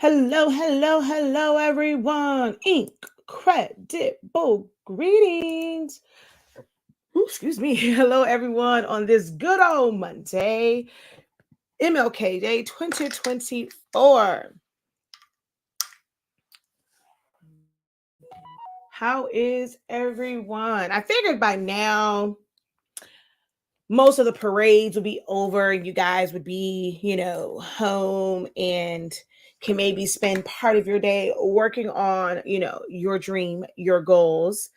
Hello, hello, hello, everyone. Incredible greetings. Ooh, excuse me. Hello, everyone, on this good old Monday, MLK Day 2024. How is everyone? I figured by now most of the parades would be over and you guys would be, home and can maybe spend part of your day working on, your dream, your goals.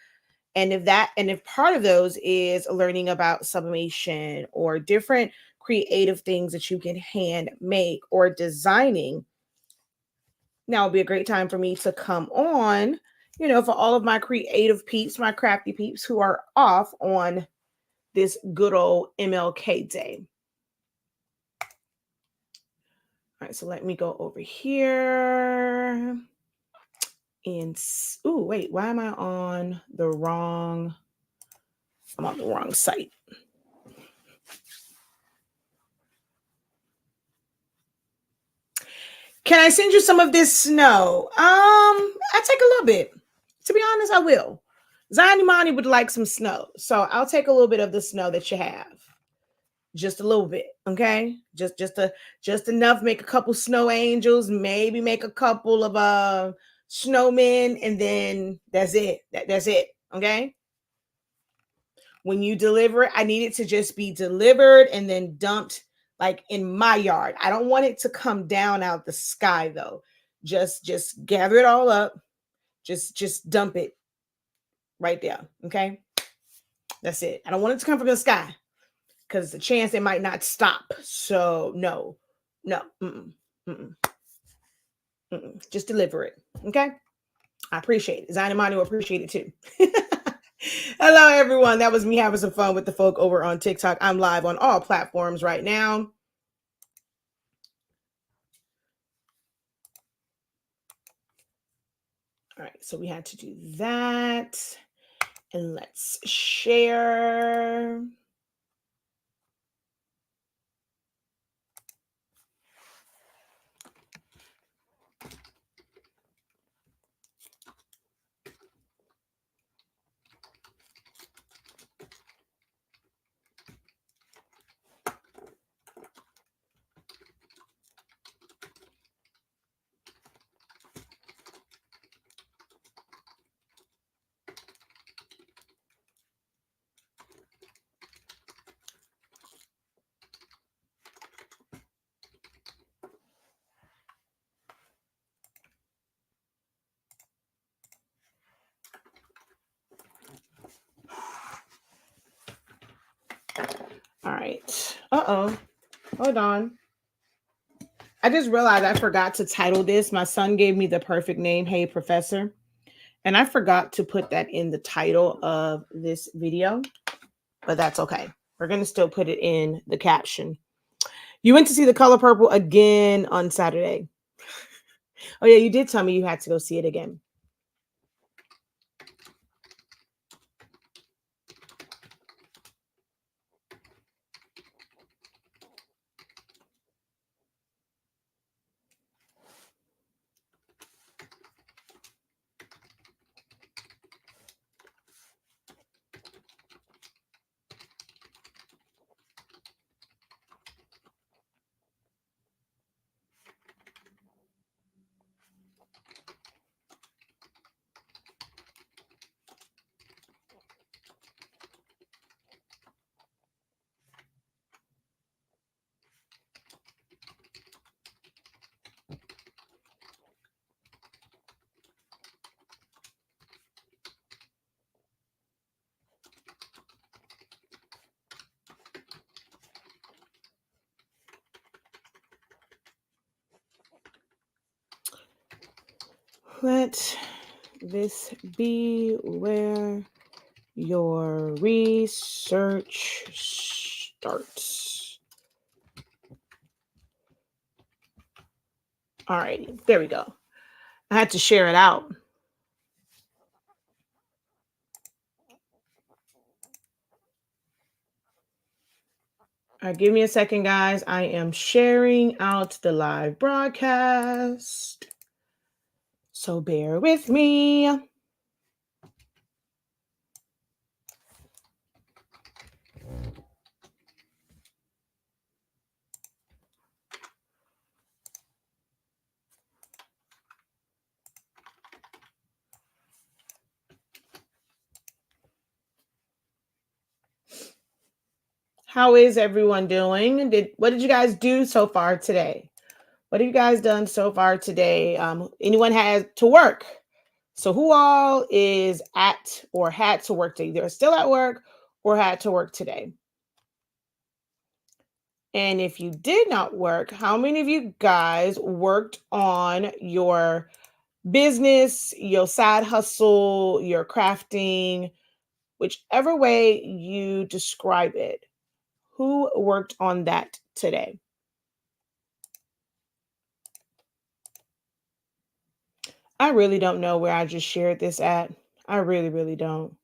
And if part of those is learning about sublimation or different creative things that you can hand make or designing, now would be a great time for me to come on, for all of my creative peeps, my crafty peeps who are off on this good old MLK Day. All right, so let me go over here. And wait, why am I on the wrong? I'm on the wrong site. Can I send you some of this snow? I take a little bit. To be honest, I will. Zanimani would like some snow, so I'll take a little bit of the snow that you have. Just a little bit, okay? Just enough. Make a couple snow angels, maybe make a couple of snowmen, and then that's it. That's it, okay? When you deliver it, I need it to just be delivered and then dumped like in my yard. I don't want it to come down out the sky though. Just gather it all up. Just dump it right there, okay? That's it. I don't want it to come from the sky because the chance it might not stop. So no. Mm-mm, mm-mm, mm-mm. Just deliver it, okay? I appreciate it. Zainamani will appreciate it too. Hello, everyone. That was me having some fun with the folk over on TikTok. I'm live on all platforms right now. All right, so we had to do that. And let's share. All right. Uh-oh. Hold on. I just realized I forgot to title this. My son gave me the perfect name, Hey Professor. And I forgot to put that in the title of this video, but that's okay. We're going to still put it in the caption. You went to see The Color Purple again on Saturday. Oh, yeah, you did tell me you had to go see it again. Let this be where your research starts. All right, there we go. I had to share it out. All right, give me a second, guys. I am sharing out the live broadcast. So bear with me. How is everyone doing? What did you guys do so far today? What have you guys done so far today? Anyone has to work? So who all is at or had to work today? They're still at work or had to work today. And if you did not work, how many of you guys worked on your business, your side hustle, your crafting, whichever way you describe it? Who worked on that today? I really don't know where I just shared this at. I really, really don't.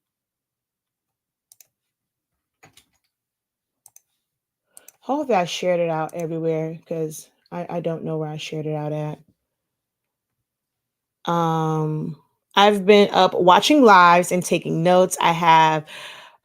Hopefully I shared it out everywhere because I don't know where I shared it out at. Um, I've been up watching lives and taking notes. I have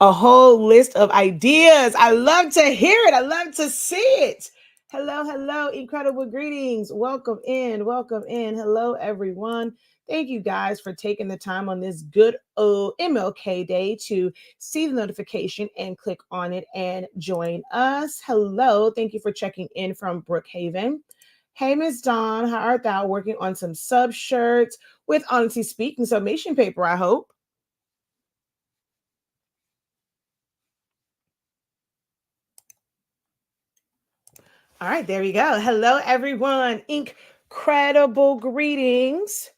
a whole list of ideas. I love to hear it. I love to see it. Hello, hello, incredible greetings. Welcome in, welcome in. Hello, everyone. Thank you guys for taking the time on this good old MLK day to see the notification and click on it and join us. Hello, thank you for checking in from Brookhaven. Hey, Miss Dawn, how art thou? Working on some sub shirts with Honestly Speaking submission paper, I hope. All right, there we go. Hello, everyone. Incredible greetings.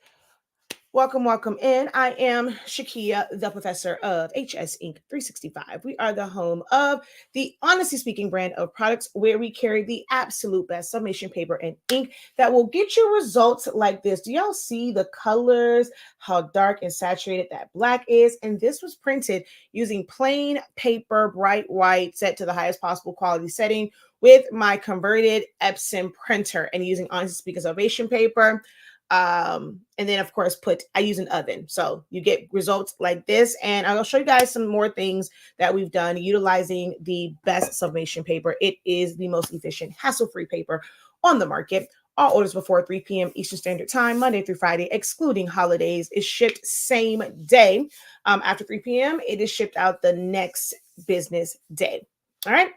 Welcome, welcome in. I am Shakia, the professor of HS Inc. 365. We are the home of the Honestly Speaking brand of products where we carry the absolute best summation paper and ink that will get you results like this. Do y'all see the colors, how dark and saturated that black is? And this was printed using plain paper, bright white, set to the highest possible quality setting with my converted Epson printer and using Honestly Speaking Salvation paper. And then of course I use an oven, so you get results like this. And I'll show you guys some more things that we've done utilizing the best sublimation paper. It is the most efficient, hassle-free paper on the market. All orders before 3 p.m. Eastern Standard Time, Monday through Friday, excluding holidays, is shipped same day. After 3 p.m., it is shipped out the next business day. All right.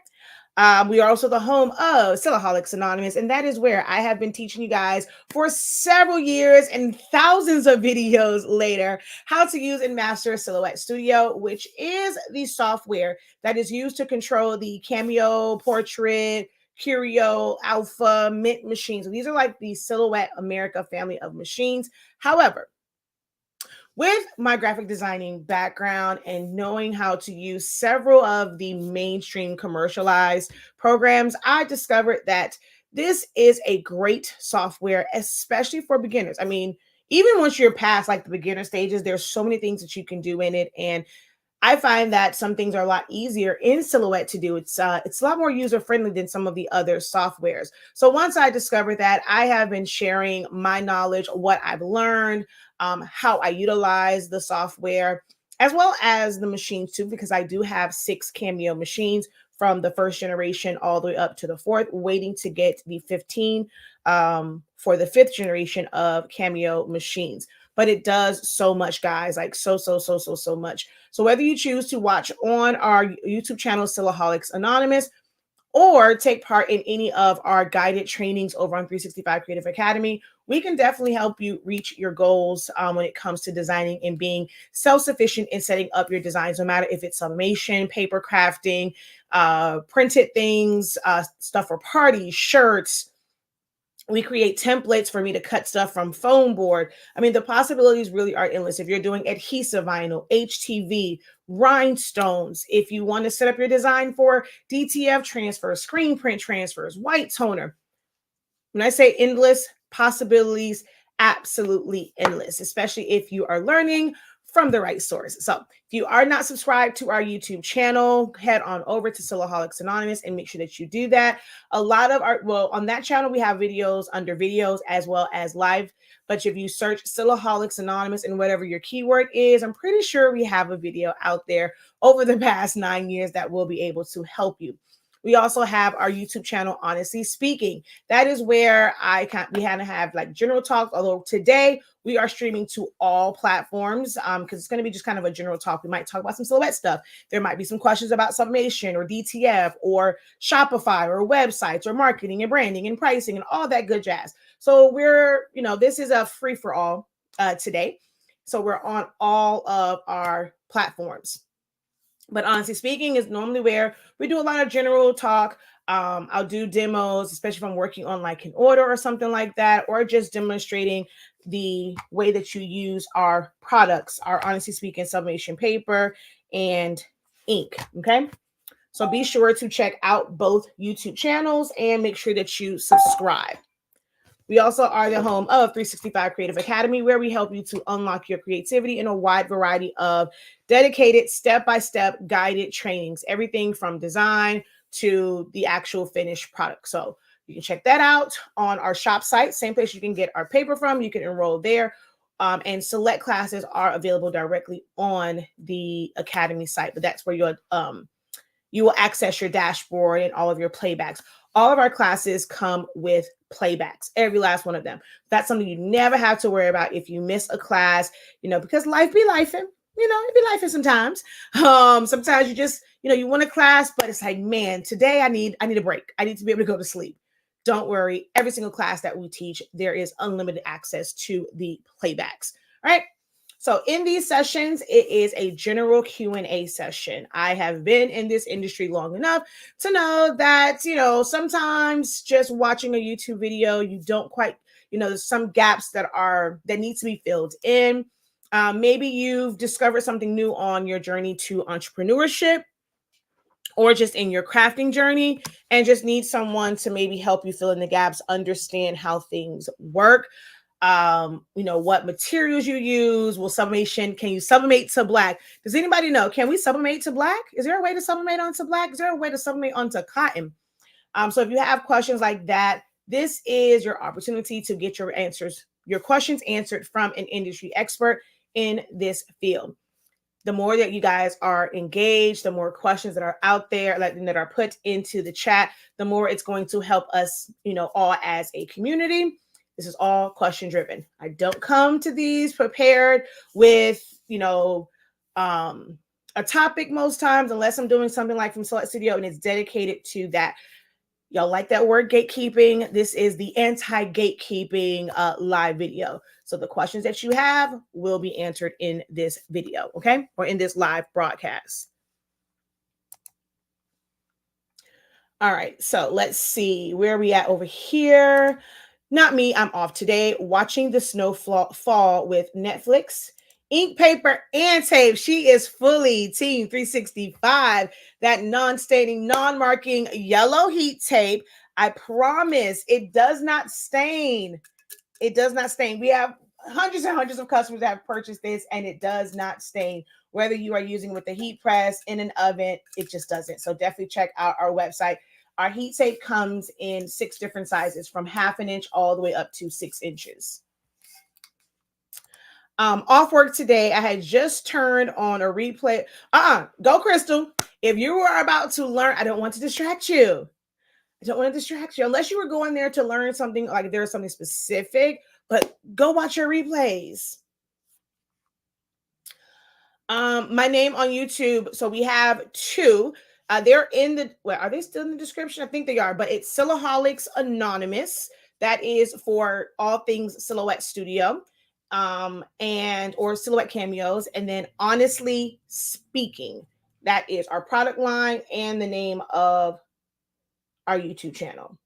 We are also the home of Silaholics Anonymous, and that is where I have been teaching you guys for several years and thousands of videos later how to use and master Silhouette Studio, which is the software that is used to control the Cameo, Portrait, Curio, Alpha, Mint machines. These are like the Silhouette America family of machines. However, with my graphic designing background and knowing how to use several of the mainstream commercialized programs, I discovered that this is a great software, especially for beginners. I mean, even once you're past like the beginner stages, there's so many things that you can do in it. And I find that some things are a lot easier in Silhouette to do. It's a lot more user friendly than some of the other softwares. So once I discovered that, I have been sharing my knowledge, what I've learned, how I utilize the software, as well as the machines too, because I do have 6 Cameo machines from the first generation all the way up to the 4th, waiting to get the 15 for the 5th generation of Cameo machines. But it does so much, guys, like so much. So whether you choose to watch on our YouTube channel, Silaholics Anonymous, or take part in any of our guided trainings over on 365 Creative Academy, we can definitely help you reach your goals when it comes to designing and being self-sufficient in setting up your designs, no matter if it's sublimation, paper crafting, printed things, stuff for parties, shirts. We create templates for me to cut stuff from foam board. I mean, the possibilities really are endless. If you're doing adhesive vinyl, HTV, rhinestones, if you want to set up your design for DTF transfers, screen print transfers, white toner. When I say endless possibilities, absolutely endless, especially if you are learning from the right source. So if you are not subscribed to our YouTube channel, head on over to Silaholics Anonymous and make sure that you do that. A lot of on that channel, we have videos under videos as well as live. But if you search Silaholics Anonymous and whatever your keyword is, I'm pretty sure we have a video out there over the past 9 years that will be able to help you. We also have our YouTube channel, Honestly Speaking. That is where we kind of have like general talk, although today we are streaming to all platforms because it's going to be just kind of a general talk. We might talk about some silhouette stuff. There might be some questions about Sublimation or DTF or Shopify or websites or marketing and branding and pricing and all that good jazz. So this is a free for all today. So we're on all of our platforms. But Honestly Speaking is normally where we do a lot of general talk. I'll do demos, especially if I'm working on like an order or something like that, or just demonstrating the way that you use our products, our Honestly Speaking sublimation paper and ink. Okay. So be sure to check out both YouTube channels and make sure that you subscribe. We also are the home of 365 Creative Academy, where we help you to unlock your creativity in a wide variety of dedicated step-by-step guided trainings, everything from design to the actual finished product. So you can check that out on our shop site, same place you can get our paper from. You can enroll there. And select classes are available directly on the Academy site, but that's where you will access your dashboard and all of your playbacks. All of our classes come with playbacks, every last one of them. That's something you never have to worry about if you miss a class, because life be lifing, it be lifing sometimes. Sometimes you just, you want a class, but it's like, man, today I need a break. I need to be able to go to sleep. Don't worry. Every single class that we teach, there is unlimited access to the playbacks. All right. So in these sessions, it is a general Q&A session. I have been in this industry long enough to know that, sometimes just watching a YouTube video, you don't quite, there's some gaps that need to be filled in. Maybe you've discovered something new on your journey to entrepreneurship or just in your crafting journey and just need someone to maybe help you fill in the gaps, understand how things work. What materials you use. Can you sublimate to black? Does anybody know? Can we sublimate to black? Is there a way to sublimate onto black? Is there a way to sublimate onto cotton? So if you have questions like that, this is your opportunity to get your questions answered from an industry expert in this field. The more that you guys are engaged, the more questions that are out there, that are put into the chat, the more it's going to help us, all as a community. This is all question driven. I don't come to these prepared with, a topic most times, unless I'm doing something like from Select Studio and it's dedicated to that. Y'all like that word gatekeeping? This is the anti-gatekeeping live video. So the questions that you have will be answered in this video, okay? Or in this live broadcast. All right, so let's see where are we at over here. Not me, I'm off today watching the snow fall with Netflix, ink, paper, and tape. She is fully Team 365. That non-staining, non-marking yellow heat tape. I promise it does not stain. It does not stain. We have hundreds and hundreds of customers that have purchased this and it does not stain. Whether you are using with a heat press, in an oven, it just doesn't. So definitely check out our website. Our heat tape comes in 6 different sizes, from 1/2 inch all the way up to 6 inches. Off work today, I had just turned on a replay. Go Crystal. If you were about to learn, I don't want to distract you. I don't want to distract you unless you were going there to learn something, like there's something specific, but go watch your replays. My name on YouTube. So we have 2. They're in the, are they still in the description? I think they are, but it's Silaholics Anonymous. That is for all things Silhouette Studio, or Silhouette Cameos. And then Honestly Speaking, that is our product line and the name of our YouTube channel.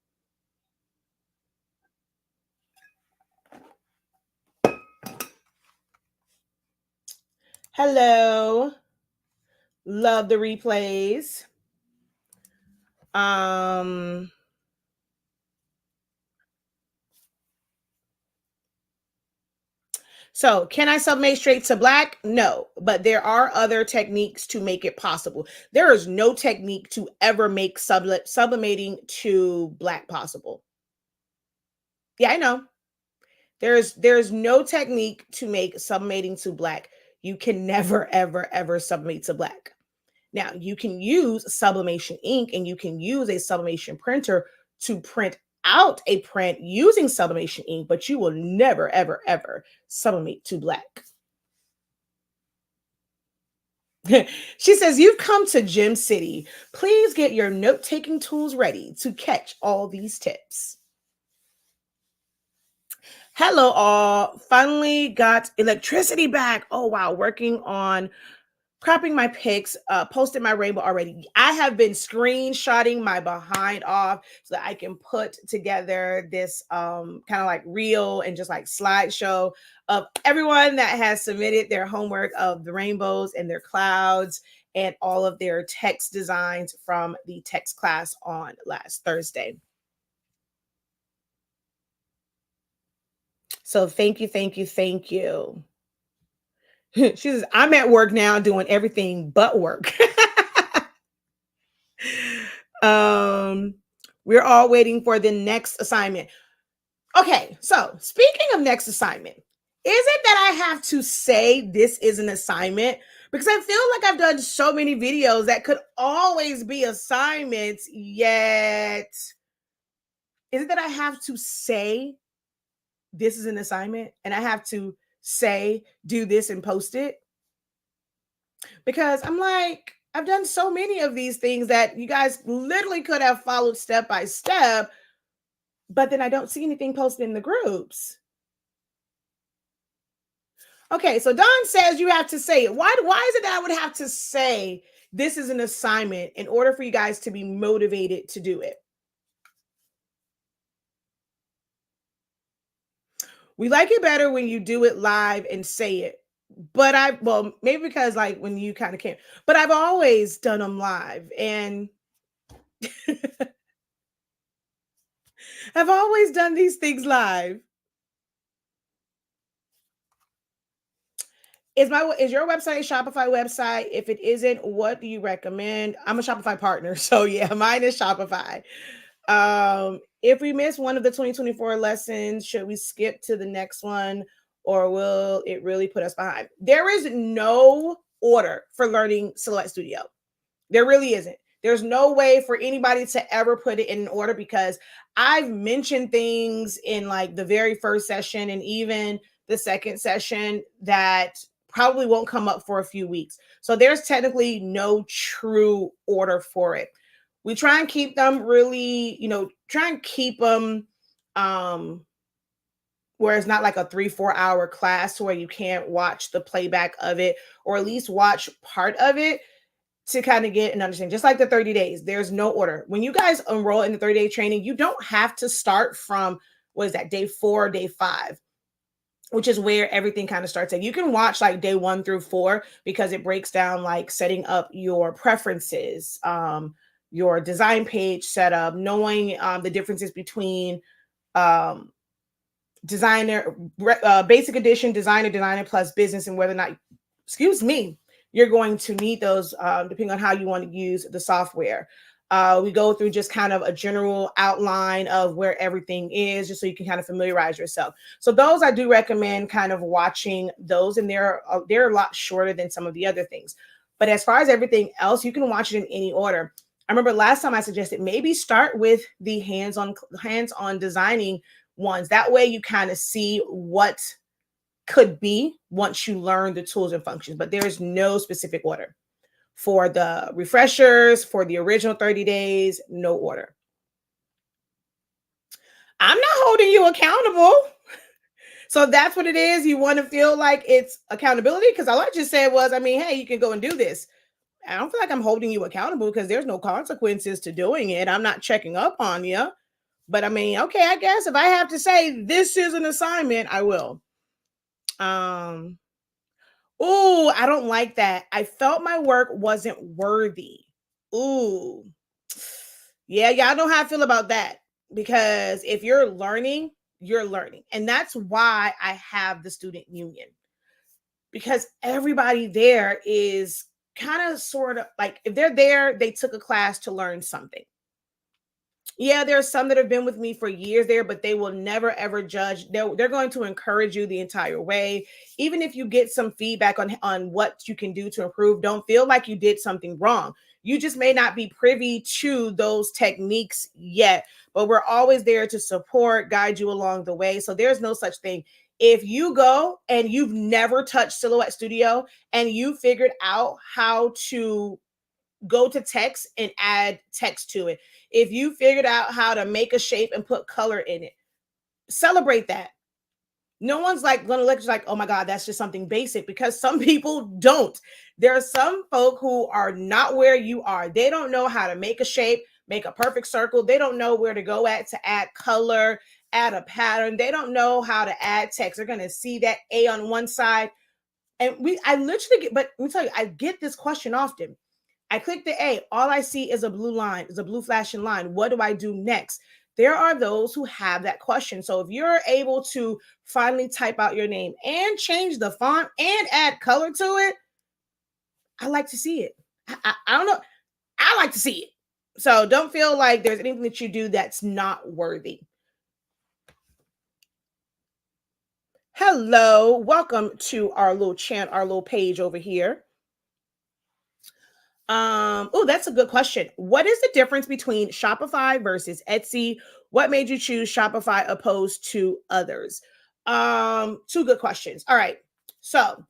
Hello. Love the replays. So, can I sublimate straight to black? No, but there are other techniques to make it possible. There is no technique to ever make sublimating to black possible. Yeah, I know. There's no technique to make sublimating to black. You can never ever ever sublimate to black. Now, you can use sublimation ink and you can use a sublimation printer to print out a print using sublimation ink, but you will never ever ever sublimate to black. She says, "You've come to Gem City. Please get your note-taking tools ready to catch all these tips." Hello, all. Finally got electricity back. Oh, wow. Working on cropping my pics, posted my rainbow already. I have been screenshotting my behind off so that I can put together this kind of like reel and just like slideshow of everyone that has submitted their homework of the rainbows and their clouds and all of their text designs from the text class on last Thursday. So thank you, thank you, thank you. She says, "I'm at work now doing everything but work." um, we're all waiting for the next assignment. Okay, so speaking of next assignment, is it that I have to say this is an assignment? Because I feel like I've done so many videos that could always be assignments, yet is it that I have to say this is an assignment and I have to say do this and post it? Because I'm like, I've done so many of these things that you guys literally could have followed step by step, but then I don't see anything posted in the groups. Okay, so Don says you have to say it. Why is it that I would have to say this is an assignment in order for you guys to be motivated to do it? We like it better when you do it live and say it. But well, maybe because like when you kind of can't, but I've always done them live and I've always done these things live. Is your website a Shopify website? If it isn't, what do you recommend? I'm a Shopify partner, so yeah, mine is Shopify. If we miss one of the 2024 lessons, should we skip to the next one, or will it really put us behind? There is no order for learning Silhouette Studio. There really isn't. There's no way for anybody to ever put it in an order because I've mentioned things in like the very first session and even the second session that probably won't come up for a few weeks. So there's technically no true order for it. We try and keep them really, try and keep them where it's not like a 3-4 hour class where you can't watch the playback of it or at least watch part of it to kind of get an understanding. Just like the 30 days, there's no order. When you guys enroll in the 30-day training, you don't have to start from, what is that, day 4, day 5, which is where everything kind of starts. And you can watch like day 1 through 4 because it breaks down like setting up your preferences, your design page setup, knowing the differences between designer, basic edition, designer plus business, and whether or not, you're going to need those depending on how you want to use the software. We go through just kind of a general outline of where everything is, just so you can kind of familiarize yourself. So those I do recommend kind of watching those, and they're a lot shorter than some of the other things. But as far as everything else, you can watch it in any order. I remember last time I suggested maybe start with the hands-on designing ones. That way you kind of see what could be once you learn the tools and functions, but there is no specific order. For the refreshers, for the original 30 days, no order. I'm not holding you accountable. So that's what it is. You want to feel like it's accountability? Because all I just said was, hey, you can go and do this. I don't feel like I'm holding you accountable because there's no consequences to doing it. I'm not checking up on you. But okay, I guess if I have to say this is an assignment, I will. Oh, I don't like that. I felt my work wasn't worthy. Ooh. Yeah, y'all know how I feel about that. Because if you're learning, you're learning. And that's why I have the student union, because everybody there is kind of sort of like, if they're there, they took a class to learn something. Yeah, there are some that have been with me for years there, but they will never ever judge. They're going to encourage you the entire way. Even if you get some feedback on what you can do to improve, don't feel like you did something wrong. You just may not be privy to those techniques yet, but we're always there to support, guide you along the way. So there's no such thing. If you go and you've never touched Silhouette Studio and you figured out how to go to text and add text to it, if you figured out how to make a shape and put color in it, celebrate that. No one's like going to look like, oh my God, that's just something basic, because some people don't. There are some folk who are not where you are. They don't know how to make a shape, make a perfect circle. They don't know where to go at to add color, add a pattern. They don't know how to add text. They're going to see that A on one side. And I literally get, but let me tell you, I get this question often. I click the A, all I see is a blue line, is a blue flashing line. What do I do next? There are those who have that question. So if you're able to finally type out your name and change the font and add color to it, I like to see it. I don't know. I like to see it. So don't feel like there's anything that you do that's not worthy. Hello, welcome to our little chant, our little page over here. Oh, that's a good question. What is the difference between Shopify versus Etsy? What made you choose Shopify opposed to others? Two good questions. All right. So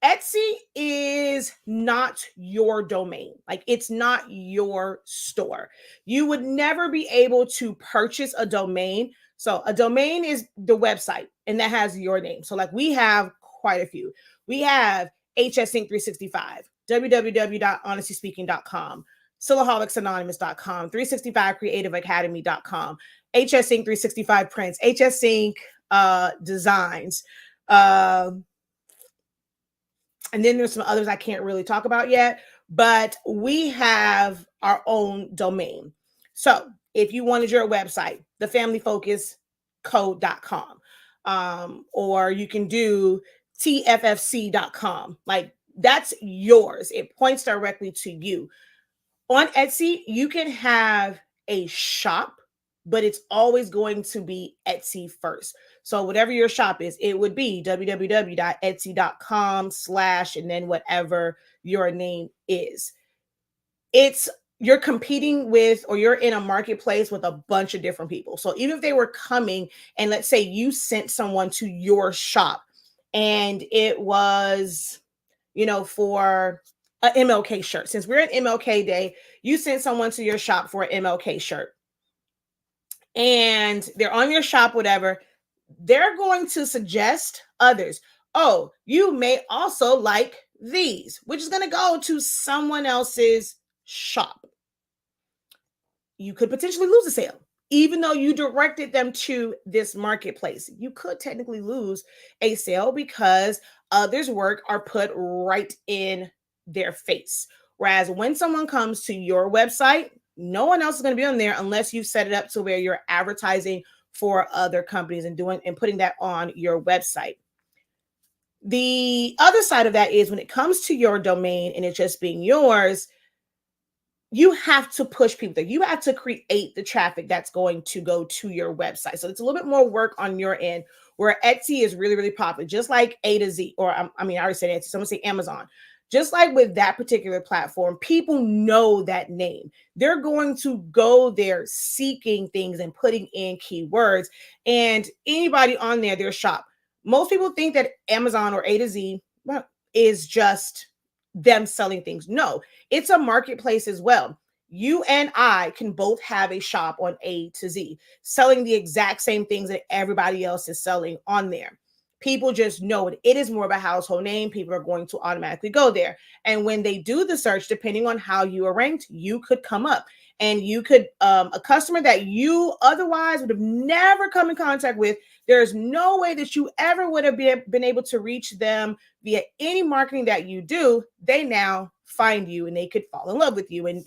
Etsy is not your domain. Like, it's not your store. You would never be able to purchase a domain. So a domain is the website, and that has your name. So like, we have quite a few. We have HSINK365, www.honestyspeaking.com, Silaholics.anonymous.com, 365creativeacademy.com, HSINK365 prints, HSINK designs, and then there's some others I can't really talk about yet, but we have our own domain. So if you wanted your website, thefamilyfocuscode.com, or you can do tffc.com. Like, that's yours. It points directly to you. On Etsy, you can have a shop, but it's always going to be Etsy first. So whatever your shop is, it would be www.etsy.com/ and then whatever your name is. You're competing with, or you're in a marketplace with a bunch of different people. So even if they were coming and let's say you sent someone to your shop and it was, for an MLK shirt, since we're at MLK Day, you sent someone to your shop for an MLK shirt and they're on your shop, whatever, they're going to suggest others. Oh, you may also like these, which is going to go to someone else's shop. You could potentially lose a sale, even though you directed them to this marketplace. You could technically lose a sale because others' work are put right in their face. Whereas when someone comes to your website, no one else is going to be on there unless you set it up to where you're advertising for other companies and putting that on your website. The other side of that is when it comes to your domain and it just being yours, you have to push people there. You have to create the traffic that's going to go to your website. So it's a little bit more work on your end, where Etsy is really, really popular, just like A to Z, or I already said Etsy, so I'm gonna say Amazon. Just like with that particular platform, people know that name. They're going to go there seeking things and putting in keywords, and anybody on their shop. Most people think that Amazon or A to Z is just them selling things. No, it's a marketplace as well. You and I can both have a shop on A to Z, selling the exact same things that everybody else is selling on there. People just know it. It is more of a household name. People are going to automatically go there. And when they do the search, depending on how you are ranked, you could come up, and you could, a customer that you otherwise would have never come in contact with, there's no way that you ever would have been able to reach them via any marketing that you do. They now find you and they could fall in love with you. And,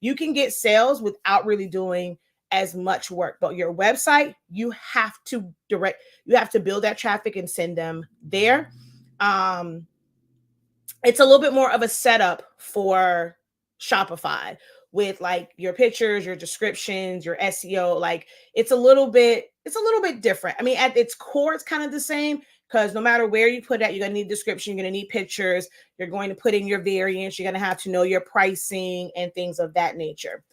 you can get sales without really doing as much work. But your website, you have to build that traffic and send them there. It's a little bit more of a setup for Shopify with like your pictures, your descriptions, your SEO. Like it's a little bit different. I mean, at its core, it's kind of the same, because no matter where you put it, you're gonna need description, you're gonna need pictures, you're going to put in your variants, you're gonna have to know your pricing and things of that nature.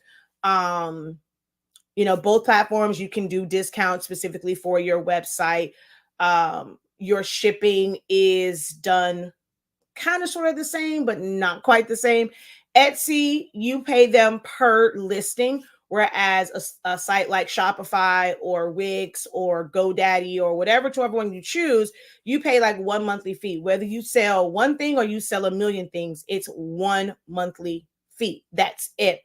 Both platforms, you can do discounts specifically for your website. Your shipping is done kind of sort of the same, but not quite the same. Etsy, you pay them per listing, whereas a site like Shopify or Wix or GoDaddy or whichever one you choose, you pay like one monthly fee. Whether you sell one thing or you sell a million things, it's one monthly fee. That's it.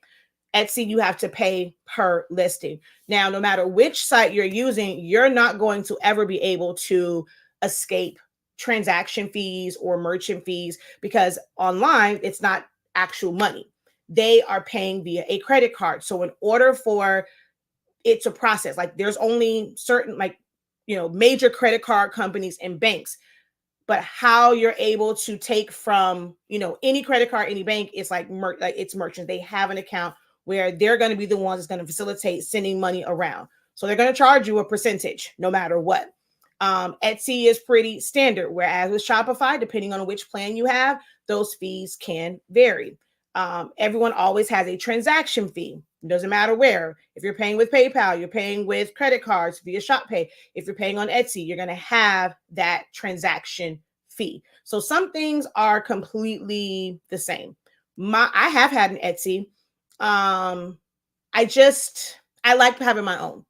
Etsy, you have to pay per listing. Now, no matter which site you're using, you're not going to ever be able to escape transaction fees or merchant fees, because online it's not actual money. They are paying via a credit card. So in order for it to process, like there's only certain major credit card companies and banks, but how you're able to take from any credit card, any bank, it's like it's merchants. They have an account where they're going to be the ones that's going to facilitate sending money around. So they're going to charge you a percentage no matter what. Etsy is pretty standard, whereas with Shopify, depending on which plan you have, those fees can vary. Everyone always has a transaction fee. It doesn't matter where. If you're paying with PayPal, you're paying with credit cards via ShopPay. If you're paying on Etsy, you're going to have that transaction fee. So some things are completely the same. I have had an Etsy. I like having my own.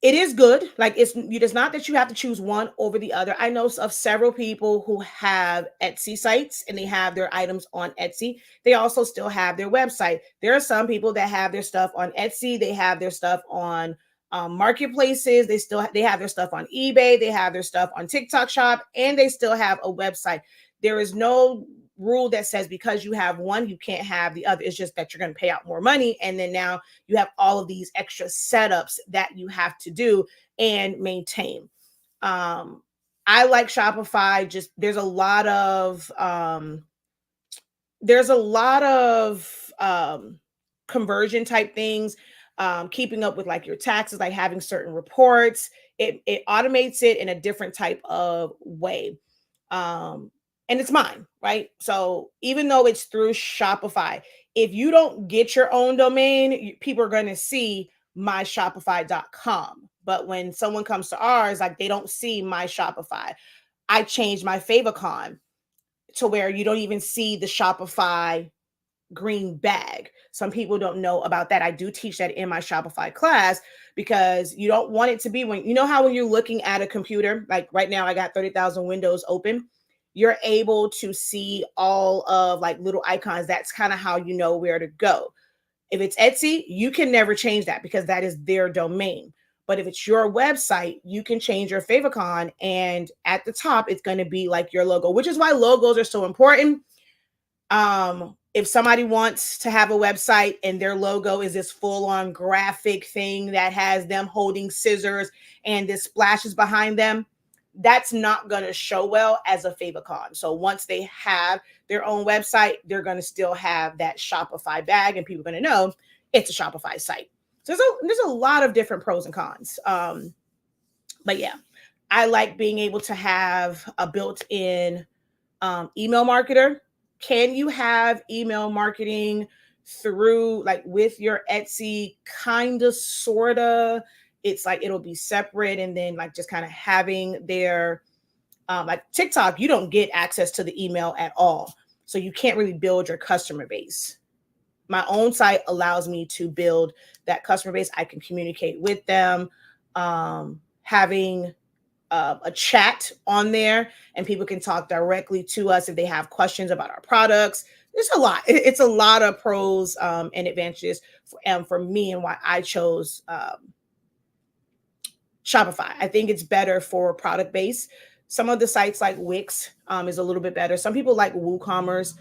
It is good. Like it's not that you have to choose one over the other. I know of several people who have Etsy sites and they have their items on Etsy. They also still have their website. There are some people that have their stuff on Etsy. They have their stuff on marketplaces. They have their stuff on eBay. They have their stuff on TikTok Shop, and they still have a website. There is no rule that says because you have one, you can't have the other. It's just that you're going to pay out more money. And then now you have all of these extra setups that you have to do and maintain. I like Shopify. Just there's a lot of conversion type things, keeping up with like your taxes, like having certain reports. It automates it in a different type of way. And it's mine, right? So even though it's through Shopify, if you don't get your own domain, people are going to see myshopify.com. But when someone comes to ours, like they don't see my Shopify. I changed my favicon to where you don't even see the Shopify green bag. Some people don't know about that. I do teach that in my Shopify class, because you don't want it to be when you're looking at a computer, like right now I got 30,000 windows open. You're able to see all of like little icons. That's kind of how you know where to go. If it's Etsy, you can never change that because that is their domain. But if it's your website, you can change your favicon, and at the top, it's going to be like your logo, which is why logos are so important. If somebody wants to have a website and their logo is this full-on graphic thing that has them holding scissors and this splashes behind them, that's not going to show well as a favicon. So once they have their own website, they're going to still have that Shopify bag, and people are going to know it's a Shopify site. So there's a lot of different pros and cons. But yeah, I like being able to have a built-in email marketer. Can you have email marketing through like with your Etsy? Kind of, sort of. It's like it'll be separate, and then like just kind of having their like TikTok, you don't get access to the email at all. So you can't really build your customer base. My own site allows me to build that customer base. I can communicate with them, having a chat on there, and people can talk directly to us if they have questions about our products. There's a lot. It's a lot of pros and advantages for me, and why I chose Shopify. I think it's better for product base. Some of the sites like Wix is a little bit better. Some people like WooCommerce.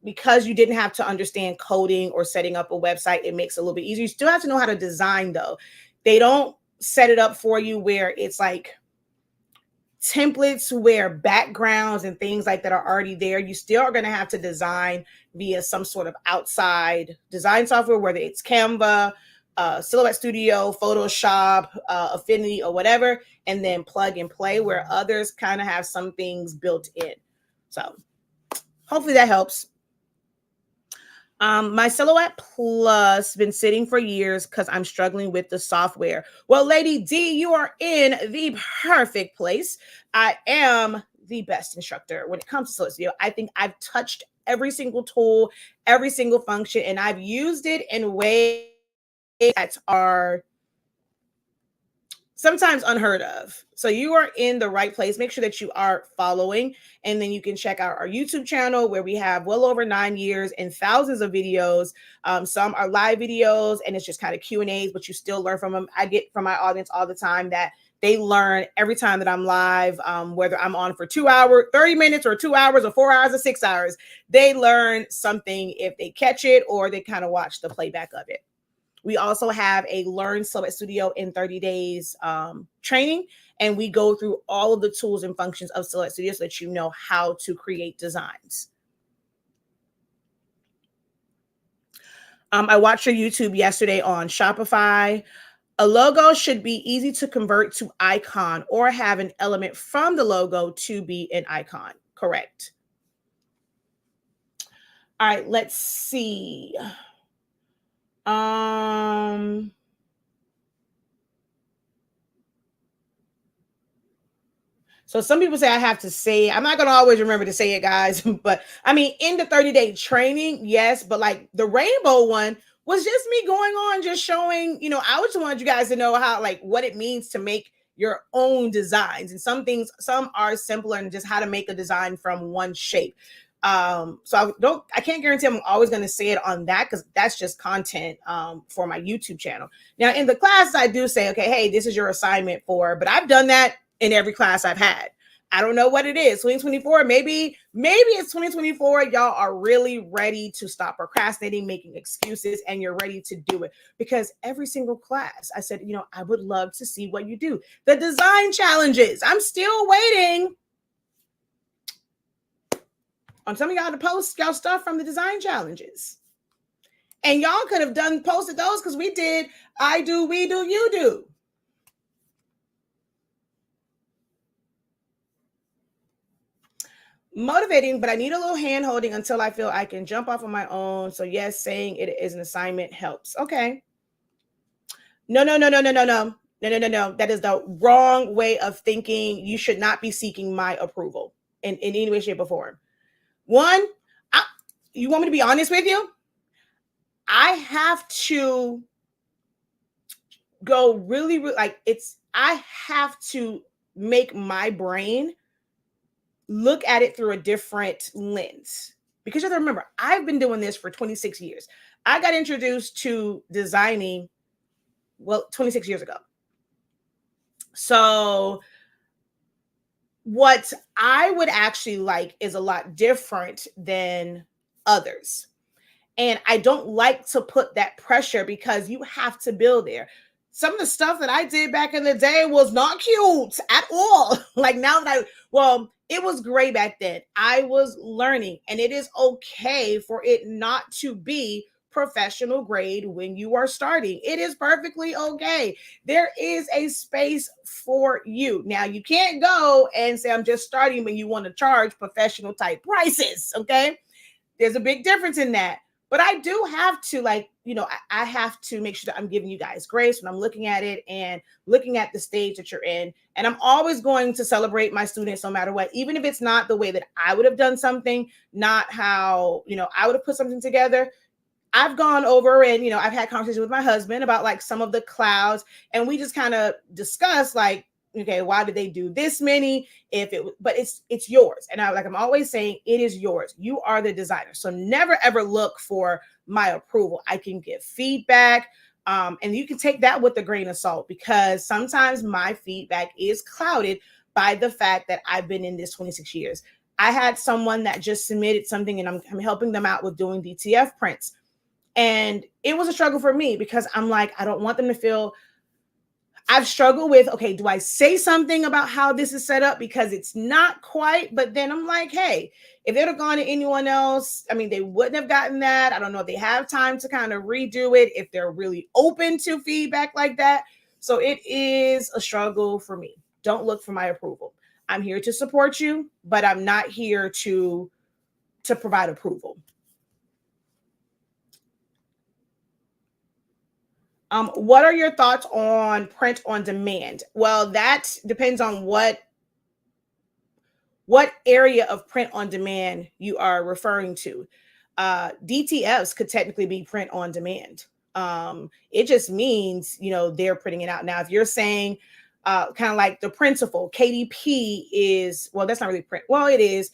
because you didn't have to understand coding or setting up a website, it makes it a little bit easier. You still have to know how to design though. They don't set it up for you where it's like templates where backgrounds and things like that are already there. You still are going to have to design via some sort of outside design software, whether it's Canva, Silhouette Studio, Photoshop, Affinity, or whatever, and then plug and play, where others kind of have some things built in. So hopefully that helps. My Silhouette Plus been sitting for years because I'm struggling with the software. Well, Lady D, you are in the perfect place. I am the best instructor when it comes to Silhouette Studio. I think I've touched every single tool, every single function, and I've used it in ways that are sometimes unheard of. So you are in the right place. Make sure that you are following, and then you can check out our YouTube channel where we have well over 9 years and thousands of videos. Some are live videos and it's just kind of Q&As, but you still learn from them. I get from my audience all the time that they learn every time that I'm live, whether I'm on for 2 hours, 30 minutes or 2 hours or 4 hours or 6 hours, they learn something if they catch it or they kind of watch the playback of it. We also have a Learn Silhouette Studio in 30 days training, and we go through all of the tools and functions of Silhouette Studio so that you know how to create designs. I watched your YouTube yesterday on Shopify. A logo should be easy to convert to icon or have an element from the logo to be an icon. Correct. All right, let's see. So some people say I have to say it. I'm not going to always remember to say it, guys. But I mean, in the 30-day training, yes. But like the rainbow one was just me going on, just showing, I just wanted you guys to know how, like, what it means to make your own designs. And some are simpler and just how to make a design from one shape. So I can't guarantee I'm always going to say it on that because that's just content for my YouTube channel. Now in the class, I do say, okay, hey, this is your assignment but I've done that in every class I've had. I don't know what it is. 2024, maybe it's 2024. Y'all are really ready to stop procrastinating, making excuses, and you're ready to do it. Because every single class, I said, I would love to see what you do. The design challenges, I'm still waiting on some of y'all to post y'all stuff from the design challenges. And y'all could have posted those because we did I do, we do, you do. Motivating, but I need a little hand holding until I feel I can jump off on my own. So yes, saying it is an assignment helps. Okay. No. That is the wrong way of thinking. You should not be seeking my approval in any way, shape, or form. One, you want me to be honest with you? I have to go really like I have to make my brain look at it through a different lens, because you have to remember, I've been doing this for 26 years. I got introduced to designing 26 years ago. So what I would actually like is a lot different than others. And I don't like to put that pressure because you have to build there. Some of the stuff that I did back in the day was not cute at all. Like now that it was great back then. I was learning, and it is okay for it not to be professional grade when you are starting. It is perfectly okay. There is a space for you. Now, you can't go and say, I'm just starting when you want to charge professional type prices. Okay. There's a big difference in that. But I do have to I have to make sure that I'm giving you guys grace when I'm looking at it and looking at the stage that you're in. And I'm always going to celebrate my students no matter what, even if it's not the way that I would have done something, not how, I would have put something together. I've gone over and, I've had conversations with my husband about like some of the clouds, and we just kind of discuss like, okay, why did they do this many? But it's yours. And I'm always saying, it is yours. You are the designer. So never ever look for my approval. I can give feedback. And you can take that with a grain of salt, because sometimes my feedback is clouded by the fact that I've been in this 26 years. I had someone that just submitted something, and I'm helping them out with doing DTF prints. And it was a struggle for me because I'm like, I don't want them to feel. I've struggled with, okay, do I say something about how this is set up because it's not quite, but then I'm like, hey, if they'd have gone to anyone else, I mean, they wouldn't have gotten that. I don't know if they have time to kind of redo it, if they're really open to feedback like that. So it is a struggle for me. Don't look for my approval. I'm here to support you, but I'm not here to provide approval. What are your thoughts on print on demand? Well, that depends on what area of print on demand you are referring to. DTFs could technically be print on demand. It just means, they're printing it out. Now, if you're saying kind of like the principle, KDP is, well, that's not really print. Well, it is.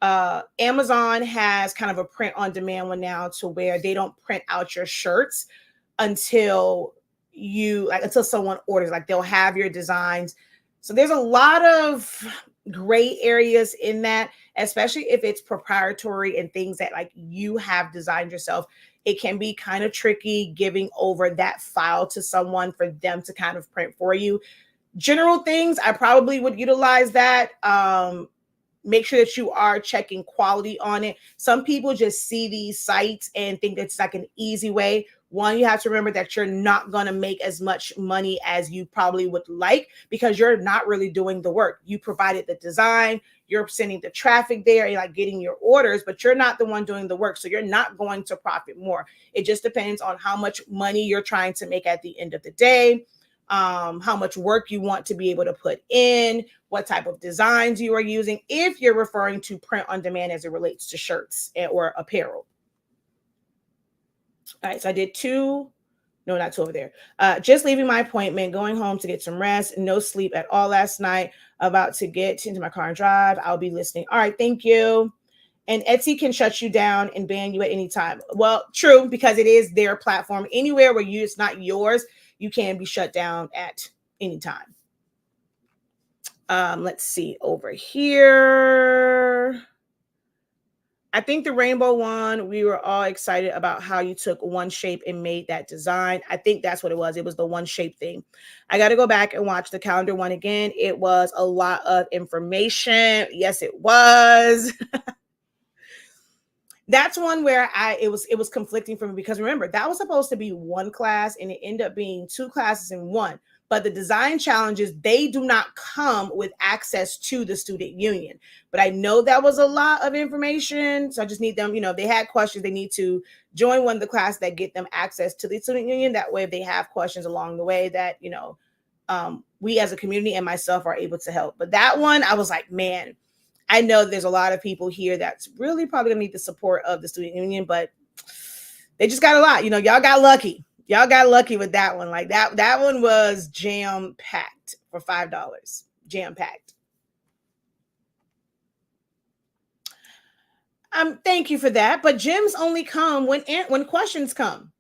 Amazon has kind of a print on demand one now to where they don't print out your shirts until until someone orders, like they'll have your designs. So there's a lot of gray areas in that, especially if it's proprietary and things that like you have designed yourself. It can be kind of tricky giving over that file to someone for them to kind of print for you. General things, I probably would utilize that. Make sure that you are checking quality on it. Some people just see these sites and think it's like an easy way. One, you have to remember that you're not going to make as much money as you probably would like because you're not really doing the work. You provided the design, you're sending the traffic there, and like getting your orders, but you're not the one doing the work. So you're not going to profit more. It just depends on how much money you're trying to make at the end of the day. How much work you want to be able to put in, what type of designs you are using, if you're referring to print on demand as it relates to shirts or apparel. All right, so I did two. No, not two over there. Just leaving my appointment, going home to get some rest. No sleep at all last night. About to get into my car and drive. I'll be listening. All right, thank you. And Etsy can shut you down and ban you at any time. Well, true, because it is their platform. Anywhere where it's not yours, you can be shut down at any time. Let's see over here. I think the rainbow one, we were all excited about how you took one shape and made that design. I think that's what it was. It was the one shape thing. I got to go back and watch the calendar one again. It was a lot of information. Yes, it was. That's one where it was conflicting for me because remember, that was supposed to be one class and it ended up being two classes in one. But the design challenges, they do not come with access to the student union. But I know that was a lot of information. So I just need them, if they had questions, they need to join one of the classes that get them access to the student union. That way, if they have questions along the way that, we as a community and myself are able to help. But that one, I was like, man, I know there's a lot of people here that's really probably gonna need the support of the student union, but they just got a lot. Y'all got lucky. Y'all got lucky with that one. Like that one was jam-packed for $5. Jam-packed. Thank you for that. But gems only come when questions come.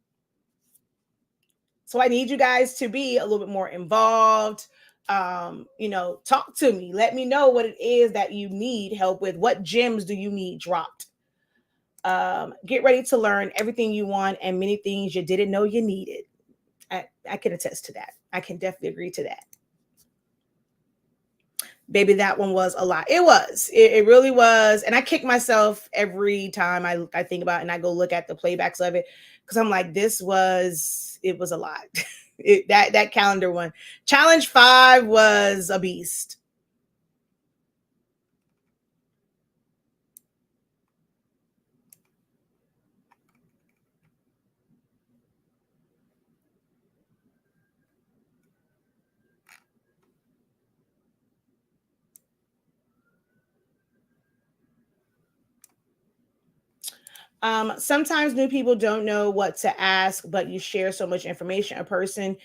So I need you guys to be a little bit more involved. Talk to me. Let me know what it is that you need help with. What gems do you need dropped? Get ready to learn everything you want and many things you didn't know you needed. I can attest to that. I can definitely agree to that. Baby, that one was a lot. It was. It really was. And I kick myself every time I think about it and I go look at the playbacks of it because I'm like, it was a lot. That calendar one. Challenge 5 was a beast. Sometimes new people don't know what to ask, but you share so much information. A person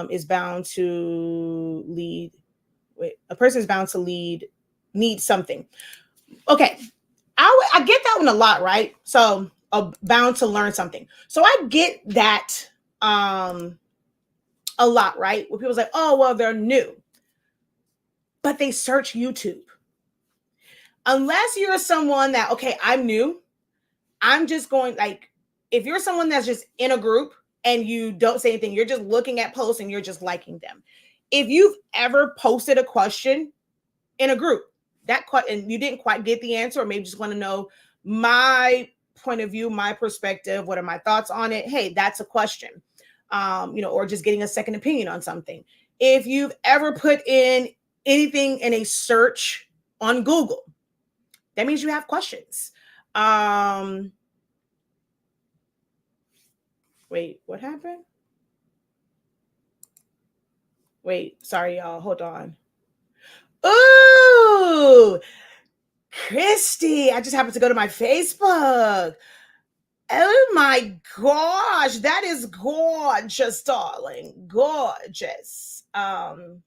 is bound to lead. A person is bound to need something. Okay, I get that one a lot, right? So bound to learn something. So I get that a lot, right? Where people's like, oh, well, they're new, but they search YouTube. unless you're someone that, okay, I'm new, I'm just going, like, if you're someone that's just in a group and you don't say anything, you're just looking at posts and you're just liking them. If you've ever posted a question in a group and you didn't quite get the answer, or maybe just want to know my point of view, my perspective, what are my thoughts on it? Hey, that's a question. Or just getting a second opinion on something. If you've ever put in anything in a search on Google, that means you have questions. Wait, what happened? Wait, sorry, y'all. Hold on. Ooh, Christy, I just happened to go to my Facebook. Oh my gosh, that is gorgeous, darling. Gorgeous. Oh,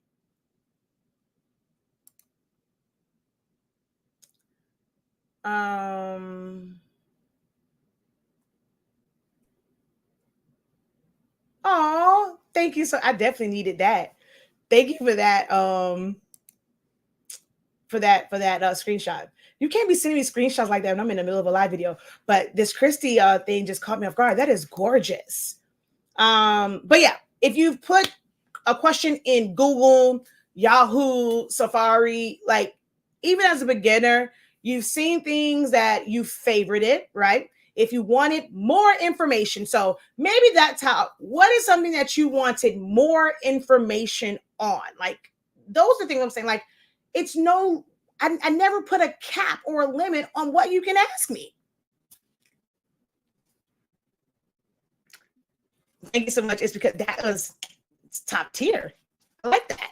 thank you. So I definitely needed that. Thank you for that. For that screenshot. You can't be sending me screenshots like that when I'm in the middle of a live video. But this Christy thing just caught me off guard. That is gorgeous. But yeah, if you've put a question in Google, Yahoo, Safari, like even as a beginner, you've seen things that you favorited, right? If you wanted more information, so maybe that's what is something that you wanted more information on? Like, those are things I'm saying. Like, it's no, I never put a cap or a limit on what you can ask me. Thank you so much. It's because that was top tier. I like that.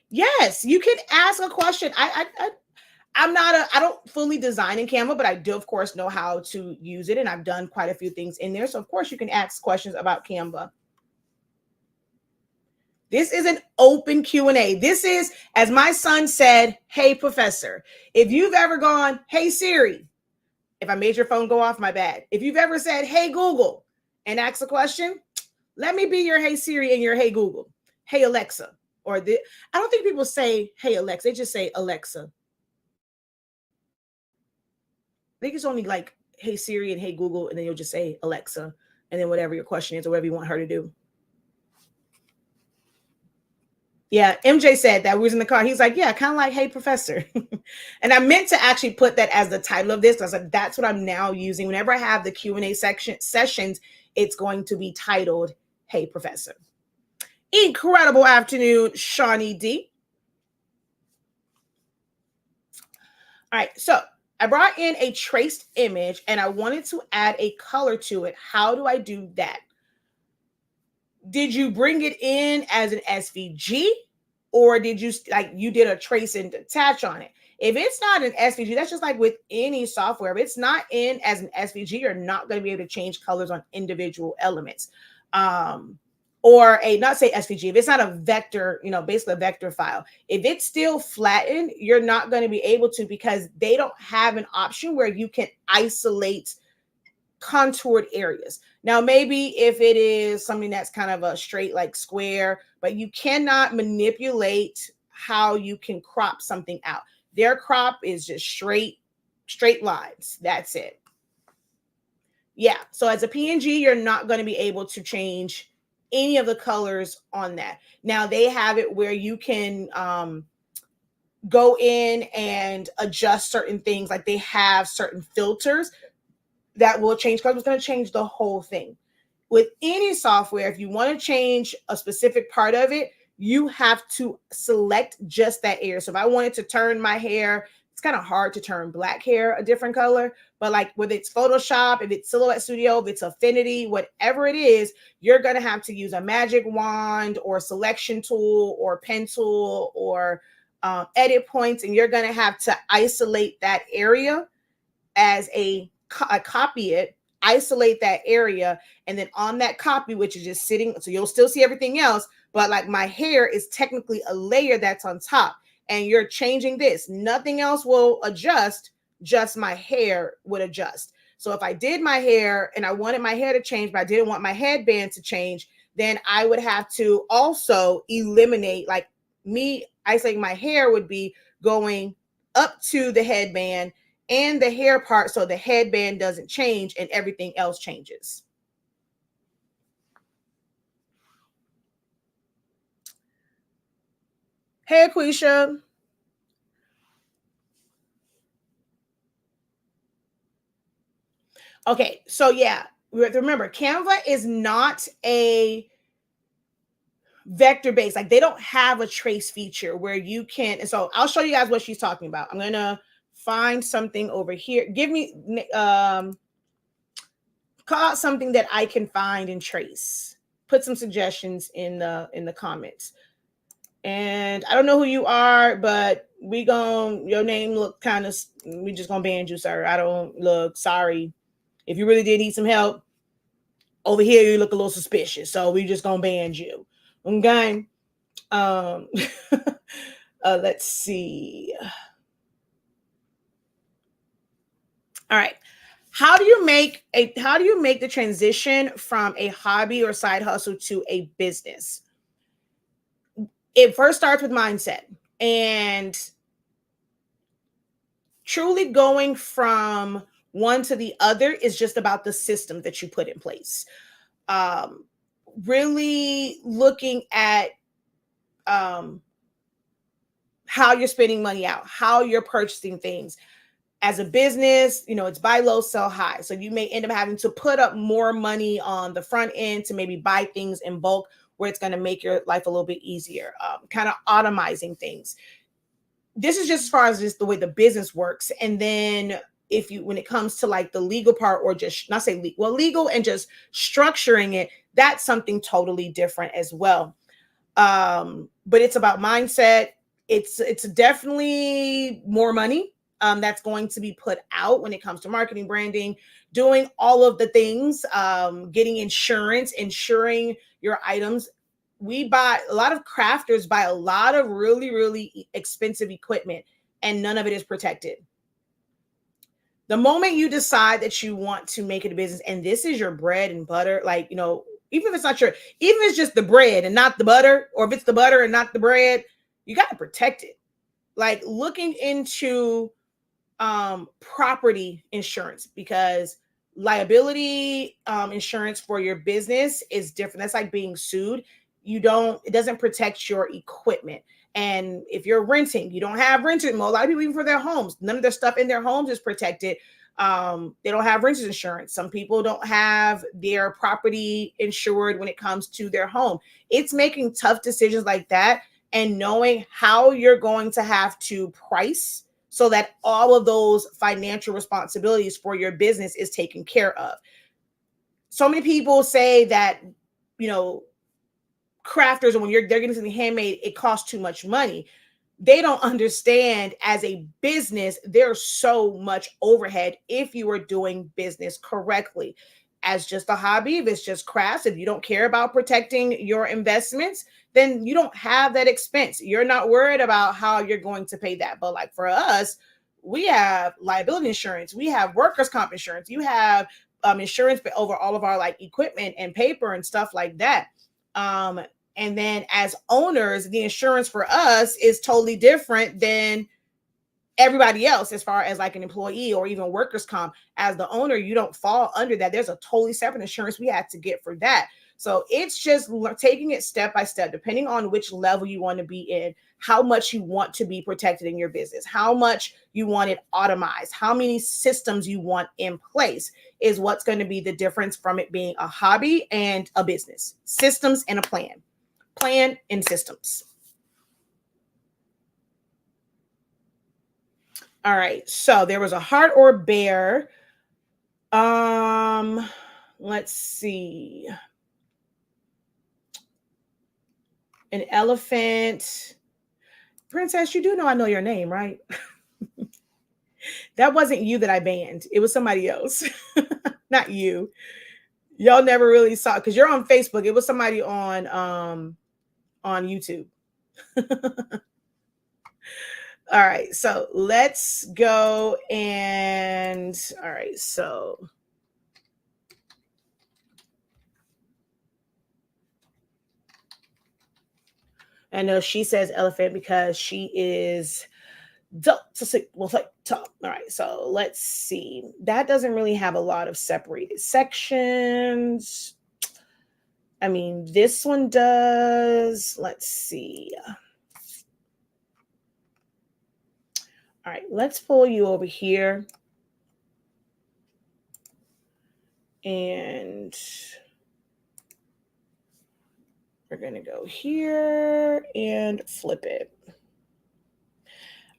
Yes, you can ask a question. I don't fully design in Canva, but I do, of course, know how to use it, and I've done quite a few things in there. So, of course, you can ask questions about Canva. This is an open Q&A. This is, as my son said, hey, professor. If you've ever gone, hey, Siri, if I made your phone go off, my bad. If you've ever said, hey, Google, and asked a question, let me be your hey, Siri and your hey, Google. Hey, Alexa. I don't think people say, hey, Alexa. They just say, Alexa. I think it's only like, hey, Siri and hey, Google, and then you'll just say, Alexa, and then whatever your question is or whatever you want her to do. Yeah, MJ said that we was in the car. He's like, yeah, kind of like, hey, professor. And I meant to actually put that as the title of this. I was like, that's what I'm now using. Whenever I have the Q&A sessions, it's going to be titled, hey, professor. Incredible afternoon, Shawnee D. All right, so I brought in a traced image and I wanted to add a color to it. How do I do that? Did you bring it in as an SVG, or did you did a trace and detach on it? If it's not an SVG, that's just like with any software. If it's not in as an SVG, you're not going to be able to change colors on individual elements. Or not say SVG, if it's not a vector, basically a vector file, if it's still flattened, you're not going to be able to, because they don't have an option where you can isolate contoured areas. Now, maybe if it is something that's kind of a straight like square, but you cannot manipulate how you can crop something out. Their crop is just straight lines. That's it. Yeah. So as a PNG, you're not going to be able to change any of the colors on that. Now they have it where you can go in and adjust certain things. Like they have certain filters that will change colors. It's going to change the whole thing. With any software, if you want to change a specific part of it, you have to select just that area. So if I wanted to turn my hair, it's kind of hard to turn black hair a different color, but like whether it's Photoshop, if it's Silhouette Studio, if it's Affinity, whatever it is, you're going to have to use a magic wand or selection tool or pen tool or edit points, and you're going to have to isolate that area as copy it, isolate that area, and then on that copy, which is just sitting, so you'll still see everything else, but like my hair is technically a layer that's on top, and you're changing this. Nothing else will adjust, just my hair would adjust. So if I did my hair and I wanted my hair to change, but I didn't want my headband to change, then I would have to also eliminate, like me isolating my hair would be going up to the headband and the hair part so the headband doesn't change and everything else changes. Hey, Quisha. Okay, so yeah, remember, Canva is not a vector based. Like they don't have a trace feature where you can. And so I'll show you guys what she's talking about. I'm gonna find something over here. Give me call out something that I can find and trace. Put some suggestions in the comments. And I don't know who you are, but your name look kind of, we just gonna ban you, sir. I don't look, sorry. If you really did need some help, over here you look a little suspicious, so we just gonna ban you. Okay. Let's see. All right. How do you make the transition from a hobby or side hustle to a business? It first starts with mindset, and truly going from one to the other is just about the system that you put in place. Really looking at how you're spending money out, how you're purchasing things. As a business, it's buy low, sell high. So you may end up having to put up more money on the front end to maybe buy things in bulk where it's going to make your life a little bit easier, kind of automizing things. This is just as far as just the way the business works. And then when it comes to like the legal part, or just not say legal and just structuring it, that's something totally different as well. But it's about mindset. It's definitely more money that's going to be put out when it comes to marketing, branding, doing all of the things, getting insurance, insuring your items. A lot of crafters buy a lot of really, really expensive equipment, and none of it is protected. The moment you decide that you want to make it a business and this is your bread and butter, like, even if it's not even if it's just the bread and not the butter, or if it's the butter and not the bread, you got to protect it. Like looking into property insurance, because liability insurance for your business is different. That's like being sued. It doesn't protect your equipment. And if you're renting, you don't have renters. A lot of people, even for their homes, none of their stuff in their homes is protected. They don't have renters insurance. Some people don't have their property insured when it comes to their home. It's making tough decisions like that and knowing how you're going to have to price so that all of those financial responsibilities for your business is taken care of. So many people say that, crafters, and when they're getting something handmade, it costs too much money. They don't understand, as a business, there's so much overhead if you are doing business correctly. As just a hobby, if it's just crafts, if you don't care about protecting your investments, then you don't have that expense. You're not worried about how you're going to pay that. But like for us, we have liability insurance, we have workers' comp insurance, you have insurance over all of our like equipment and paper and stuff like that. And then as owners, the insurance for us is totally different than everybody else, as far as like an employee or even workers' comp. As the owner, you don't fall under that. There's a totally separate insurance we had to get for that. So it's just taking it step by step, depending on which level you want to be in, how much you want to be protected in your business, how much you want it automized, how many systems you want in place is what's going to be the difference from it being a hobby and a business. Systems and a plan and systems. All right, so there was a heart or bear. Let's see. An elephant. Princess, you do know I know your name, right? That wasn't you that I banned. It was somebody else. Not you. Y'all never really saw, because you're on Facebook. It was somebody on YouTube. All right, so let's go and all right, so I know she says elephant because she is All right, so let's see. That doesn't really have a lot of separated sections. I mean, this one does. Let's see. All right, let's pull you over here. And we're going to go here and flip it.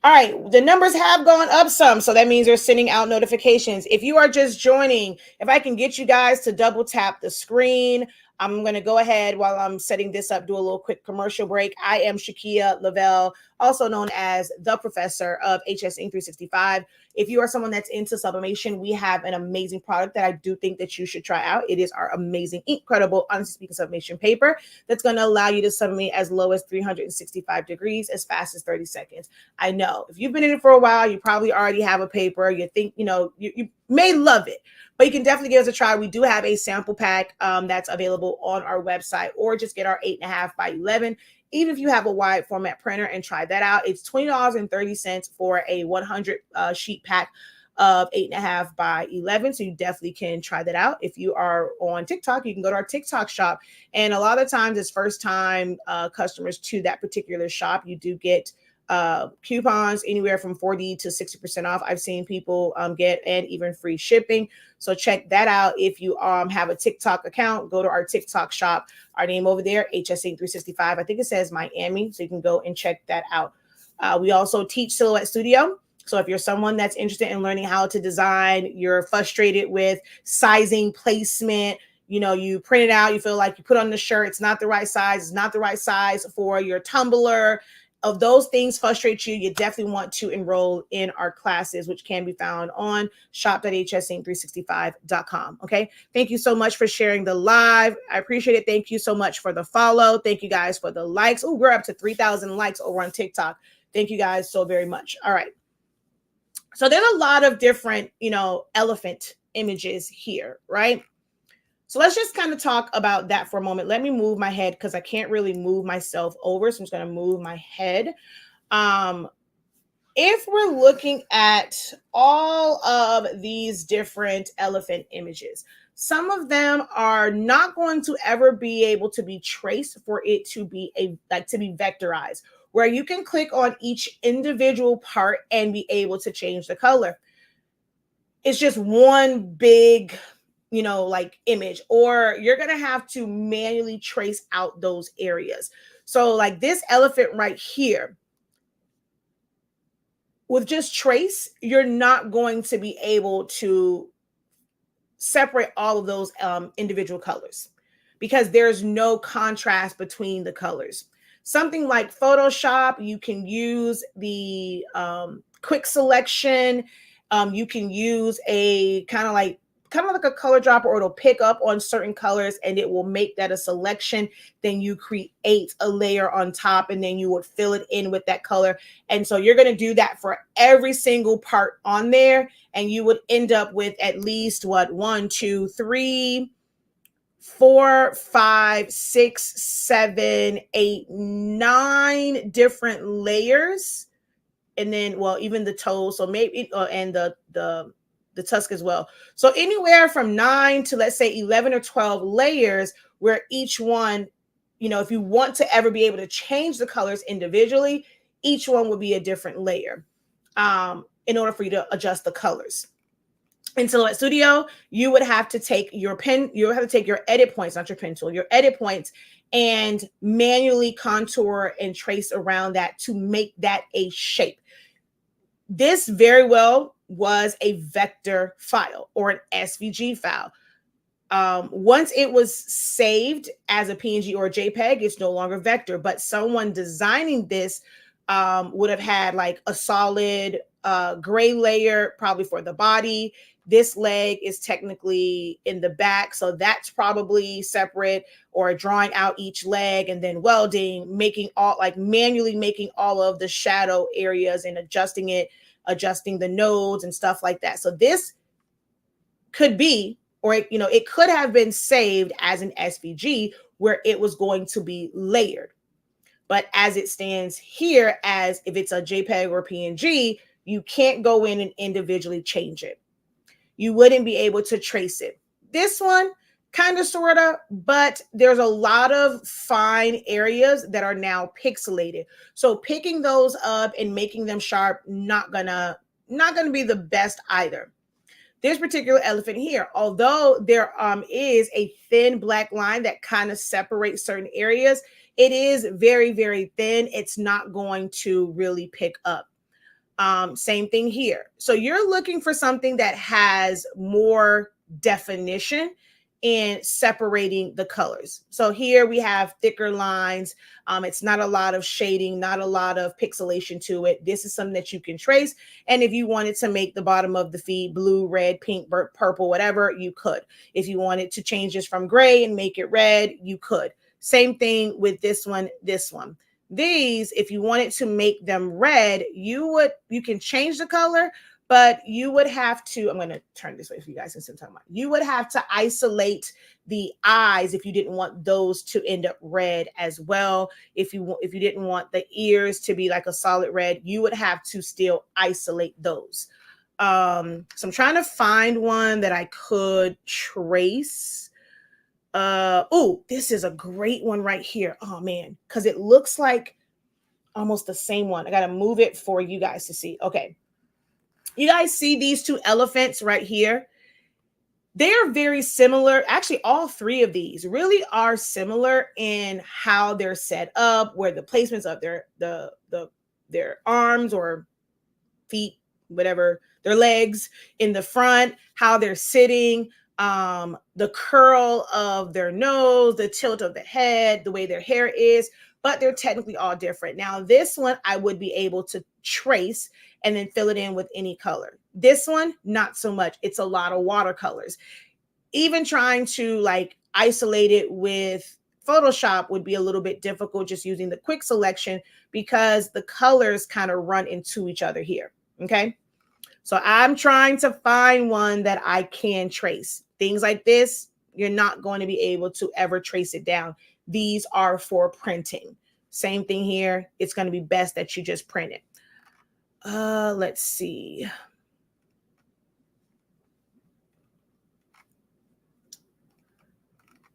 All right, the numbers have gone up some, so that means they're sending out notifications. If you are just joining, if I can get you guys to double tap the screen, I'm going to go ahead while I'm setting this up, do a little quick commercial break. I am Shakia Lavelle, also known as the Professor of HSINK365. If you are someone that's into sublimation, we have an amazing product that I do think that you should try out. It is our amazing, incredible, honestly speaking, sublimation paper that's going to allow you to sublimate as low as 365 degrees as fast as 30 seconds. I know if you've been in it for a while, you probably already have a paper. You think, you may love it, but you can definitely give us a try. We do have a sample pack that's available on our website, or just get our 8.5 by 11. Even if you have a wide format printer and try that out, it's $20.30 for a 100 sheet pack of 8.5 by 11. So you definitely can try that out. If you are on TikTok, you can go to our TikTok shop. And a lot of times it's first time customers to that particular shop. You do get coupons anywhere from 40 to 60% off. I've seen people get, and even free shipping. So check that out. If you have a TikTok account, go to our TikTok shop. Our name over there, HSINK365. I think it says Miami, so you can go and check that out. We also teach Silhouette Studio. So if you're someone that's interested in learning how to design, you're frustrated with sizing, placement, you print it out, you feel like you put on the shirt, it's not the right size, it's not the right size for your tumbler. Of those things frustrate you, you definitely want to enroll in our classes, which can be found on shop.hsink365.com. Okay. Thank you so much for sharing the live. I appreciate it. Thank you so much for the follow. Thank you guys for the likes. Oh, we're up to 3,000 likes over on TikTok. Thank you guys so very much. All right. So there's a lot of different, elephant images here, right? So let's just kind of talk about that for a moment. Let me move my head because I can't really move myself over. So I'm just going to move my head. If we're looking at all of these different elephant images, some of them are not going to ever be able to be traced for it to be to be vectorized, where you can click on each individual part and be able to change the color. It's just one big image, or you're going to have to manually trace out those areas. So like this elephant right here, with just trace, you're not going to be able to separate all of those individual colors because there's no contrast between the colors. Something like Photoshop, you can use the quick selection. You can use a kind of like a color dropper, or it'll pick up on certain colors and it will make that a selection. Then you create a layer on top and then you would fill it in with that color. And so you're going to do that for every single part on there. And you would end up with at least 1, 2, 3, 4, 5, 6, 7, 8, 9 different layers. And then, well, even the toes. So maybe, and the tusk as well. So anywhere from 9 to, let's say, 11 or 12 layers, where each one, if you want to ever be able to change the colors individually, each one would be a different layer in order for you to adjust the colors. In Silhouette Studio, you would have to take your pen, you would have to take your edit points, not your pen tool, your edit points, and manually contour and trace around that to make that a shape. This very well was a vector file or an SVG file. Once it was saved as a PNG or a JPEG, it's no longer vector, but someone designing this would have had like a solid gray layer, probably for the body. This leg is technically in the back, so that's probably separate, or drawing out each leg and then welding, manually making all of the shadow areas and adjusting the nodes and stuff like that. So this could be, or it could have been saved as an SVG where it was going to be layered. But as it stands here, as if it's a JPEG or PNG, you can't go in and individually change it. You wouldn't be able to trace it. This one, kind of, sort of, but there's a lot of fine areas that are now pixelated. So picking those up and making them sharp, not gonna be the best either. This particular elephant here, although there is a thin black line that kind of separates certain areas, it is very, very thin. It's not going to really pick up. Same thing here. So you're looking for something that has more definition in separating the colors. So here we have thicker lines. It's not a lot of shading, not a lot of pixelation to it. This is something that you can trace. And if you wanted to make the bottom of the feet blue, red, pink, purple, whatever, you could. If you wanted to change this from gray and make it red, you could. Same thing with this one, this one. These, if you wanted to make them red, you can change the color, but you would have to, I'm going to turn this way for you guys since I'm talking about, you would have to isolate the eyes if you didn't want those to end up red as well. If you didn't want the ears to be like a solid red, you would have to still isolate those. So I'm trying to find one that I could trace. Oh, this is a great one right here. Oh man, because it looks like almost the same one. I got to move it for you guys to see. Okay. You guys see these two elephants right here? They are very similar. Actually, all three of these really are similar in how they're set up, where the placements of their arms or feet, whatever, their legs in the front, how they're sitting, the curl of their nose, the tilt of the head, the way their hair is, but they're technically all different. Now, this one I would be able to trace and then fill it in with any color. This one, not so much. It's a lot of watercolors. Even trying to like isolate it with Photoshop would be a little bit difficult just using the quick selection because the colors kind of run into each other here. Okay. So I'm trying to find one that I can trace. Things like this, you're not going to be able to ever trace it down. These are for printing. Same thing here. It's going to be best that you just print it. Let's see.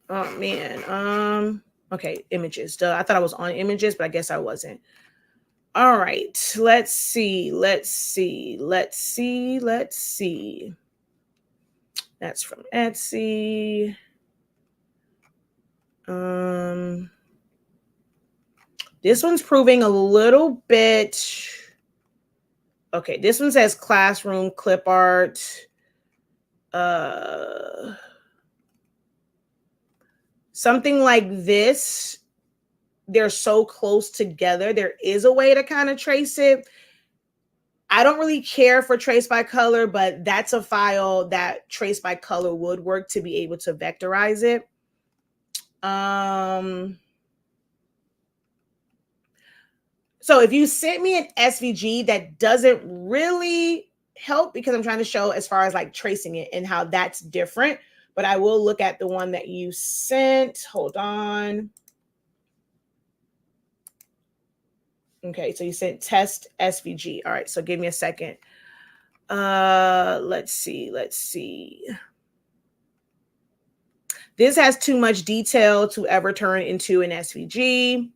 Oh man. Okay, images. Duh. I thought I was on images, but I guess I wasn't. All right. Let's see. That's from Etsy. This one's proving a little bit. Okay, this one says classroom clip art. Something like this. They're so close together. There is a way to kind of trace it. I don't really care for trace by color, but that's a file that trace by color would work to be able to vectorize it. So if you sent me an SVG, that doesn't really help because I'm trying to show as far as like tracing it and how that's different. But I will look at the one that you sent. Hold on. Okay, so you sent test SVG. All right, so give me a second. Let's see. This has too much detail to ever turn into an SVG.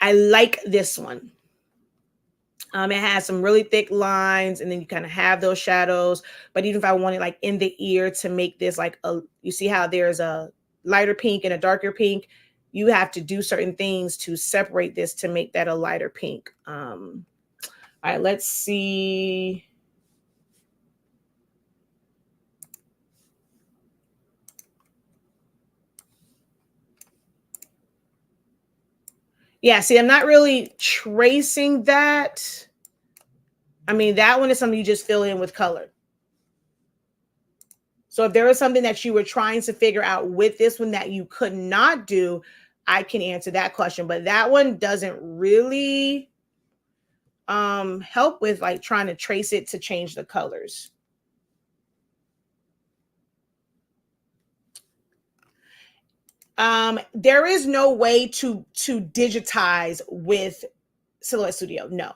I like this one. It has some really thick lines, and then you kind of have those shadows. But even if I wanted like in the ear to make this like you see how there's a lighter pink and a darker pink, you have to do certain things to separate this to make that a lighter pink. All right, let's see. Yeah, see, I'm not really tracing that. I mean, that one is something you just fill in with color. So if there was something that you were trying to figure out with this one that you could not do, I can answer that question. But that one doesn't really help with like trying to trace it to change the colors. There is no way to digitize with Silhouette Studio. No.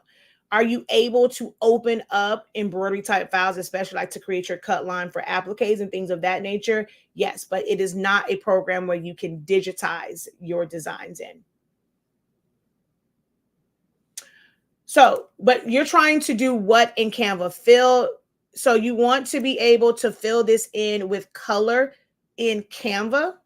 Are you able to open up embroidery type files, especially like to create your cut line for appliques and things of that nature? Yes, but it is not a program where you can digitize your designs in. So, but you're trying to do what in Canva? So you want to be able to fill this in with color in Canva.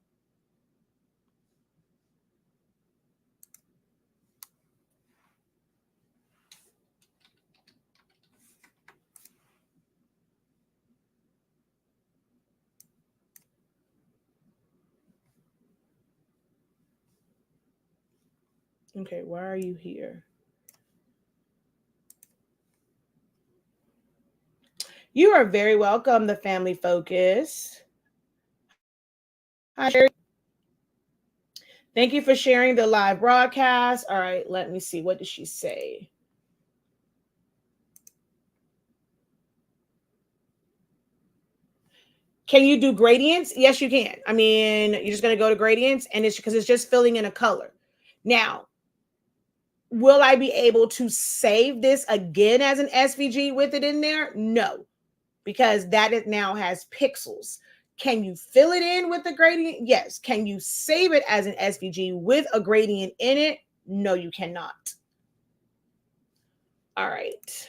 Okay, why are you here? You are very welcome, the Family Focus. Hi, Sherry. Thank you for sharing the live broadcast. All right, let me see. What did she say? Can you do gradients? Yes, you can. I mean, you're just going to go to gradients, and it's because it's just filling in a color. Now, will I be able to save this again as an SVG with it in there? No, because that it now has pixels. Can you fill it in with the gradient? Yes. Can you save it as an SVG with a gradient in it? No, you cannot. All right.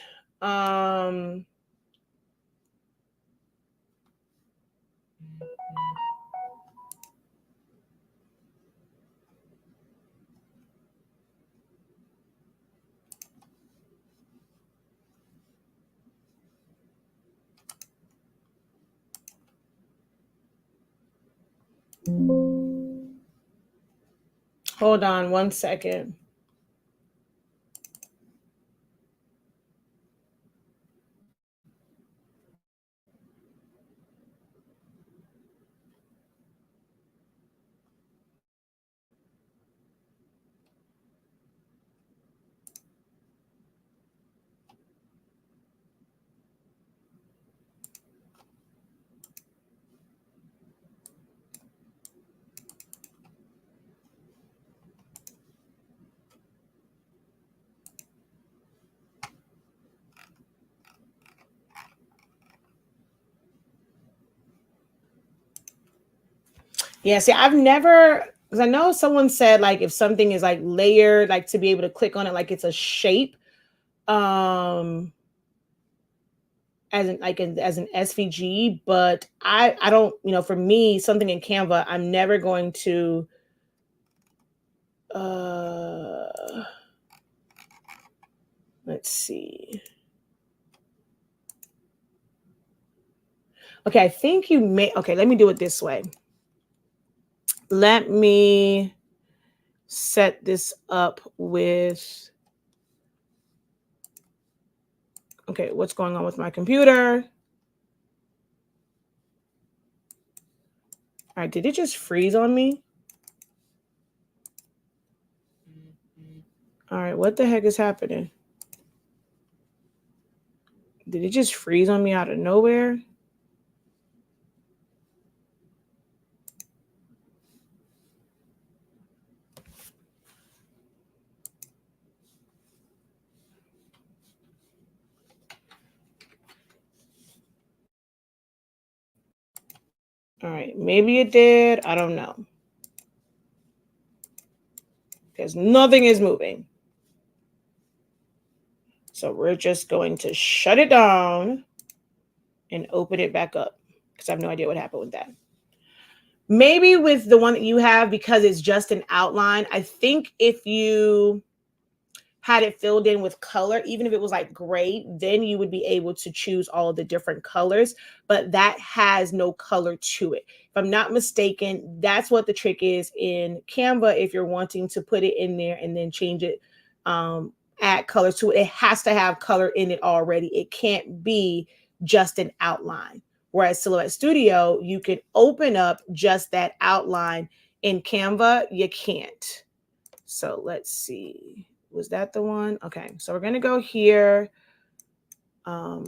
Hold on one second. Yeah, see, I've never, because I know someone said like if something is like layered, like to be able to click on it like it's a shape, as an as an SVG, but I don't, for me, something in Canva, I'm never going to let's see. Okay, I think you may, okay, let me do it this way. Let me set this up with, okay, what's going on with my computer? All right, did it just freeze on me? All right, what the heck is happening? Did it just freeze on me out of nowhere? All right, maybe it did. I don't know. Because nothing is moving. So we're just going to shut it down and open it back up because I have no idea what happened with that. Maybe with the one that you have, because it's just an outline, I think if you had it filled in with color, even if it was like gray, then you would be able to choose all of the different colors, but that has no color to it. If I'm not mistaken, that's what the trick is in Canva. If you're wanting to put it in there and then change it, add color to it, it has to have color in it already. It can't be just an outline. Whereas Silhouette Studio, you could open up just that outline. In Canva, you can't. So let's see. Was that the one? Okay, so we're gonna go here. No,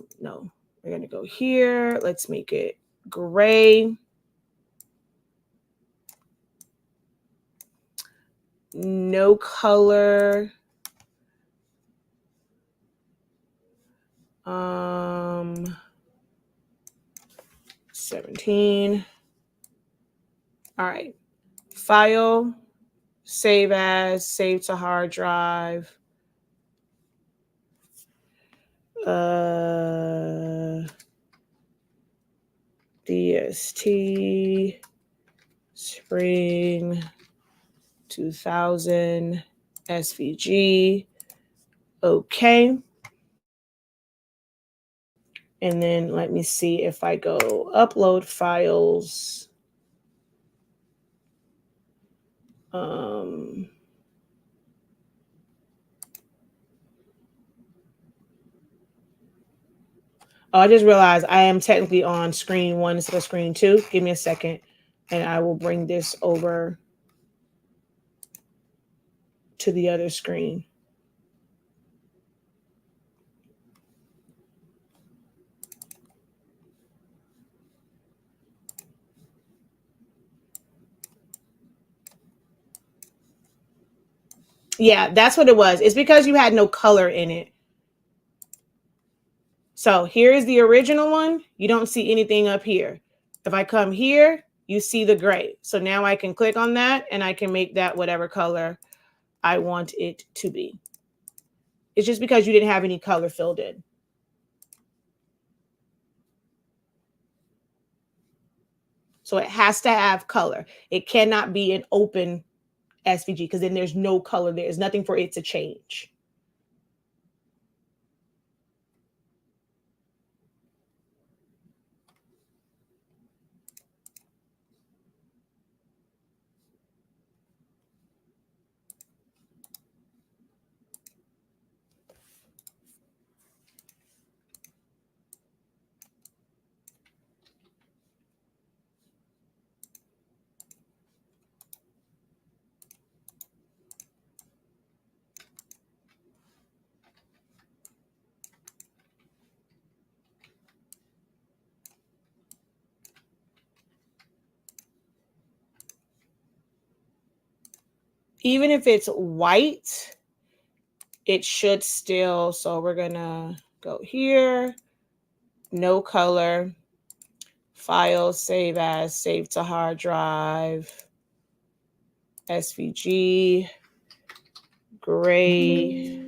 we're gonna go here. Let's make it gray. no color. 17. All right. File, save as, save to hard drive. DST Spring 2000 SVG. Okay. And then let me see if I go upload files. Oh, I just realized I am technically on screen 1 instead of screen 2. Give me a second, and I will bring this over to the other screen. Yeah, that's what it was. It's because you had no color in it. So here's the original one. You don't see anything up here. If I come here, you see the gray. So now I can click on that and I can make that whatever color I want it to be. It's just because you didn't have any color filled in. So it has to have color. It cannot be an open SVG because then there's no color there. There's nothing for it to change. Even if it's white, it should still. So we're going to go here, no color, file, save as, save to hard drive, SVG, gray,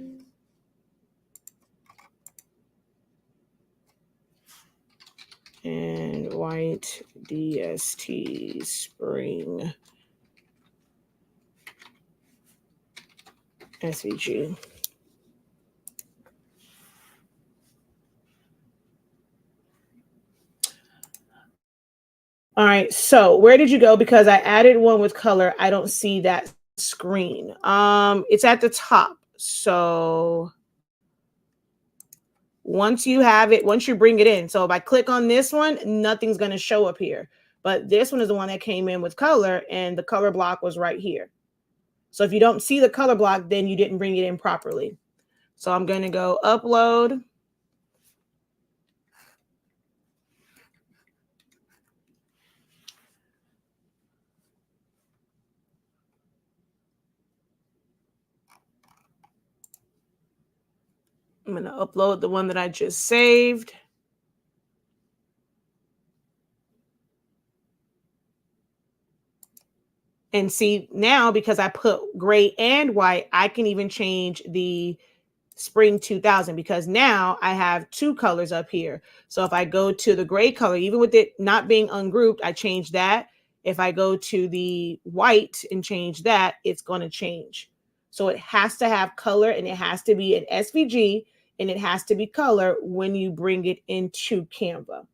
and white DST Spring SVG. All right, so where did you go? Because I added one with color. I don't see that screen. It's at the top. So once you have it, once you bring it in. So if I click on this one, nothing's going to show up here. But this one is the one that came in with color, and the color block was right here. So if you don't see the color block, then you didn't bring it in properly. So I'm going to go upload. I'm going to upload the one that I just saved. And see now, because I put gray and white, I can even change the Spring 2000 because now I have two colors up here. So if I go to the gray color, even with it not being ungrouped, I change that. If I go to the white and change that, it's going to change. So it has to have color, and it has to be an SVG, and it has to be color when you bring it into Canva.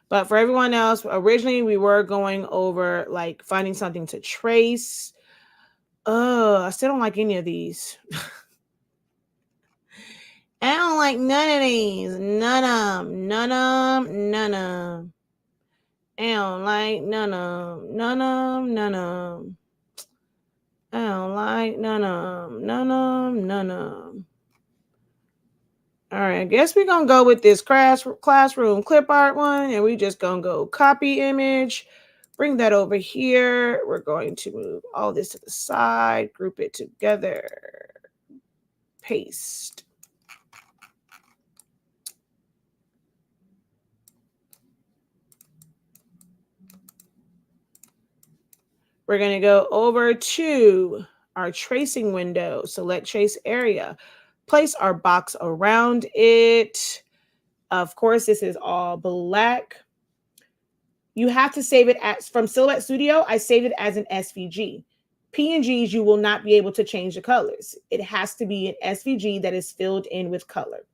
But for everyone else, originally we were going over like finding something to trace. I still don't like any of these. I don't like none of these. None of them. None of them. None of them. I don't like none of them. None of them. None of them. I don't like none of them. None of them. None of them. All right, I guess we're going to go with this classroom clip art one, and we just going to go copy image, bring that over here. We're going to move all this to the side, group it together, paste. We're going to go over to our tracing window, select trace area, place our box around it. Of course, this is all black. You have to save it from Silhouette Studio. I saved it as an SVG. PNGs, you will not be able to change the colors. It has to be an SVG that is filled in with color.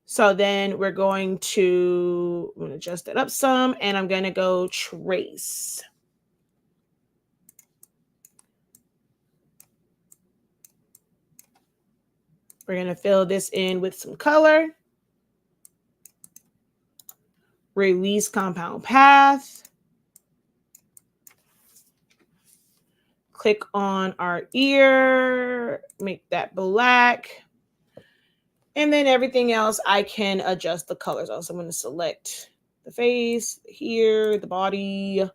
So then we're going to adjust it up some, and I'm going to go trace. We're going to fill this in with some color. Release compound path. Click on our ear, make that black. And then everything else, I can adjust the colors. Also, I'm going to select the face, here, the body,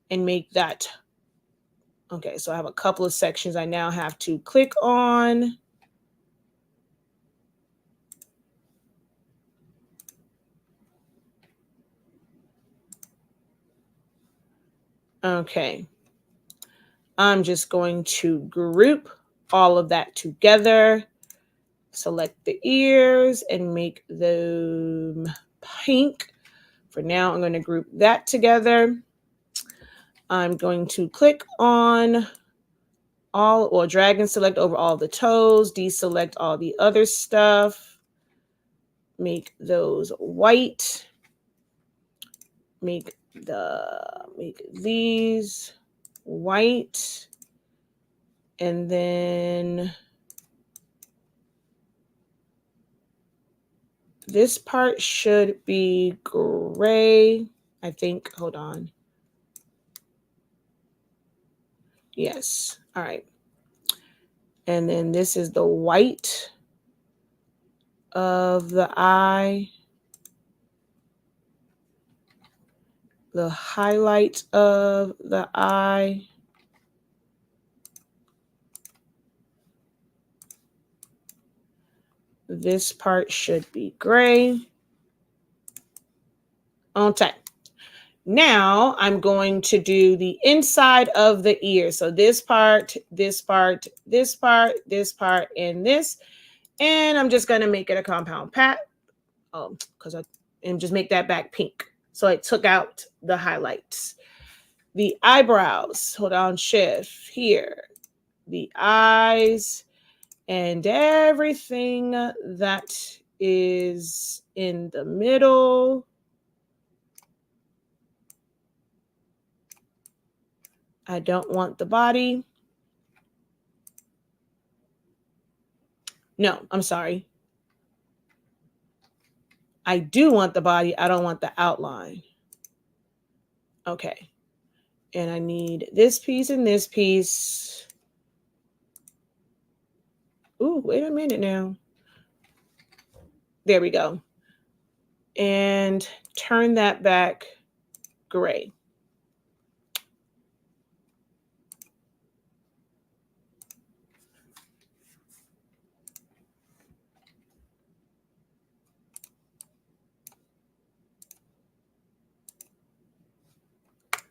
and make that. Okay, so I have a couple of sections I now have to click on. Okay. I'm just going to group all of that together. Select the ears and make them pink. For now, I'm going to group that together. I'm going to click on all, or drag and select over all the toes, deselect all the other stuff, make those white, make these white, and then this part should be gray, I think. Hold on. Yes. All right. And then this is the white of the eye, the highlight of the eye. This part should be gray. Okay. Now I'm going to do the inside of the ear. So this part, this part, this part, this part, and this. And I'm just going to make it a compound pat. And just make that back pink. So I took out the highlights. The eyebrows, hold on, shift here. The eyes and everything that is in the middle. I don't want the body. No, I'm sorry. I do want the body. I don't want the outline. Okay. And I need this piece and this piece. Ooh, wait a minute now. There we go. And turn that back gray.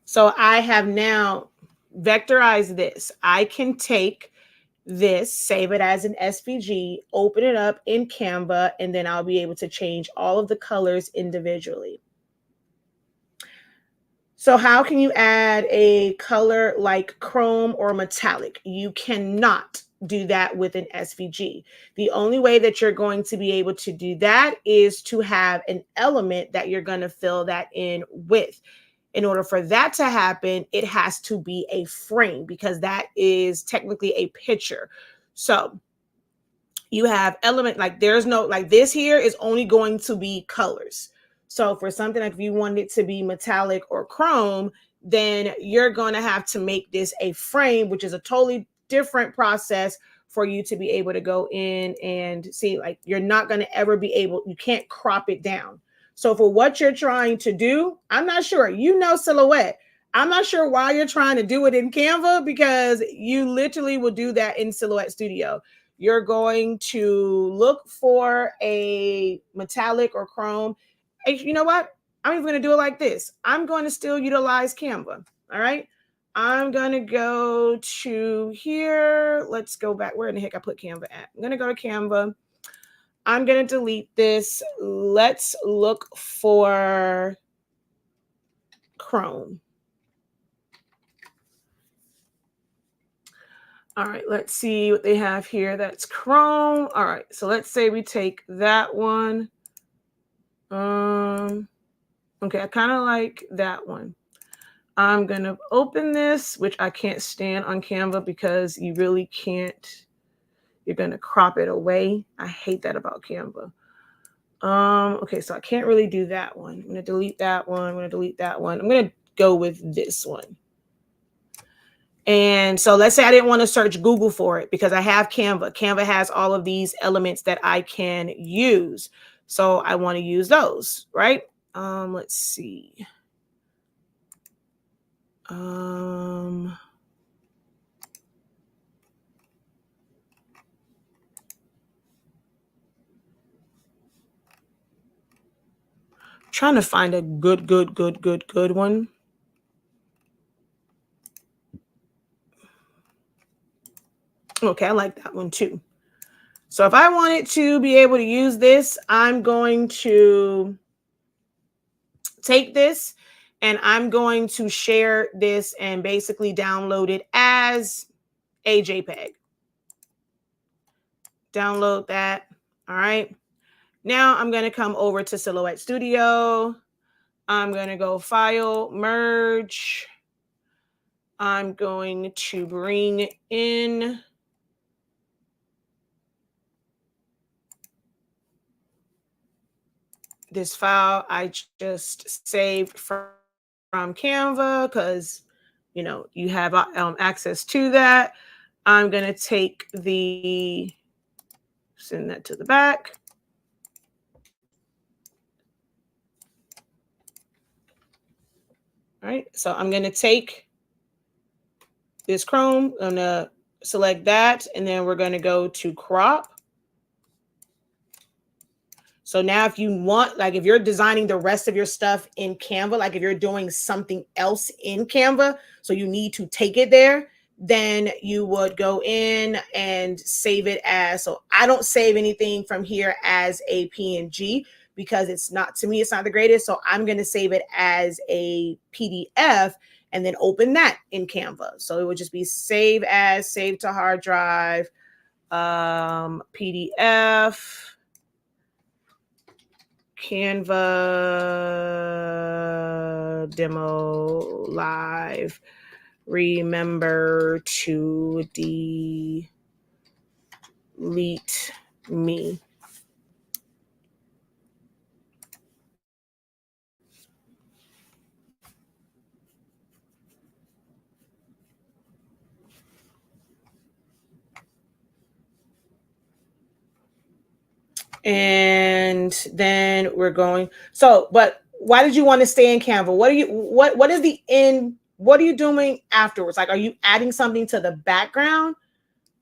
So I have now vectorized this. I can take this, save it as an SVG, open it up in Canva, and then I'll be able to change all of the colors individually. So how can you add a color like chrome or metallic? You cannot do that with an SVG. The only way that you're going to be able to do that is to have an element that you're going to fill that in with. In order for that to happen, it has to be a frame, because that is technically a picture. So you have element, like there's no, like this here is only going to be colors. So for something like if you want it to be metallic or chrome, then you're going to have to make this a frame, which is a totally different process for you to be able to go in and see. Like, you're not going to ever be able, you can't crop it down. So for what you're trying to do, I'm not sure, Silhouette. I'm not sure why you're trying to do it in Canva, because you literally will do that in Silhouette Studio. You're going to look for a metallic or chrome. You know what? I'm even going to do it like this. I'm going to still utilize Canva. All right. I'm going to go to here. Let's go back. Where in the heck I put Canva at? I'm going to go to Canva. I'm going to delete this. Let's look for Chrome. All right, let's see what they have here. That's Chrome. All right, so let's say we take that one. Okay, I kind of like that one. I'm going to open this, which I can't stand on Canva because you really can't. You're going to crop it away. I hate that about Canva. Okay, so I can't really do that one. I'm going to delete that one. I'm going to delete that one. I'm going to go with this one. And so let's say I didn't want to search Google for it because I have Canva. Canva has all of these elements that I can use. So I want to use those, right? Let's see. Trying to find a good one. Okay, I like that one too. So if I wanted to be able to use this, I'm going to take this and I'm going to share this and basically download it as a JPEG. Download that. All right. Now I'm going to come over to Silhouette Studio. I'm going to go File, Merge. I'm going to bring in this file I just saved from Canva because, you know, you have access to that. I'm going to take send that to the back. All right, so I'm going to take this Chrome, I'm going to select that, and then we're going to go to crop. So now if you want, like if you're designing the rest of your stuff in Canva, like if you're doing something else in Canva, so you need to take it there, then you would go in and save it as, so I don't save anything from here as a PNG because it's not, to me, it's not the greatest. So I'm going to save it as a PDF and then open that in Canva. So it would just be save as, save to hard drive, PDF, Canva demo live. Remember to delete me. And then we're going. So, but why did you want to stay in Canva? What is the end? What are you doing afterwards? Like, are you adding something to the background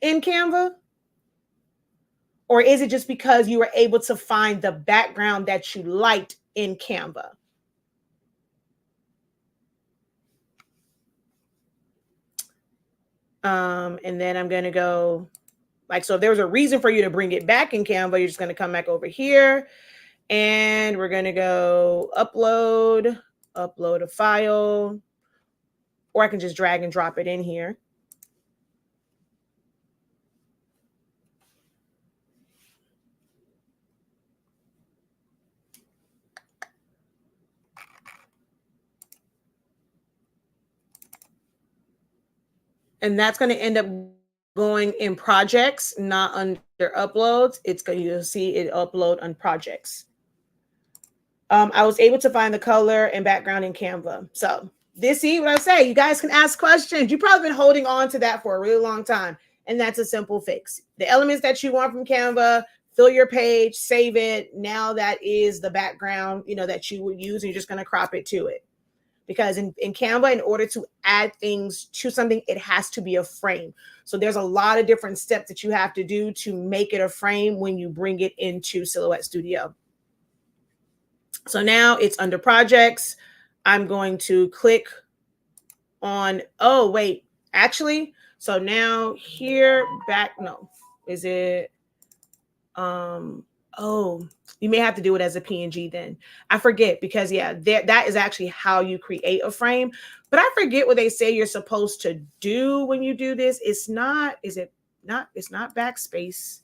in Canva? Or is it just because you were able to find the background that you liked in Canva? And then I'm going to go, like, so if there was a reason for you to bring it back in Canva, you're just going to come back over here and we're going to go upload a file, or I can just drag and drop it in here. And that's going to end up going in projects, not under uploads. It's going to, you'll see it upload on projects. I was able to find the color and background in Canva. So this, see what I say, you guys can ask questions. You've probably been holding on to that for a really long time. And that's a simple fix. The elements that you want from Canva, fill your page, save it. Now that is the background, that you would use, and you're just going to crop it to it. Because in Canva, in order to add things to something, it has to be a frame. So there's a lot of different steps that you have to do to make it a frame when you bring it into Silhouette Studio. So now it's under projects. I'm going to click on, oh, wait, actually, so now here is it, oh, you may have to do it as a PNG then. I forget, because that is actually how you create a frame. But I forget what they say you're supposed to do when you do this. It's not backspace.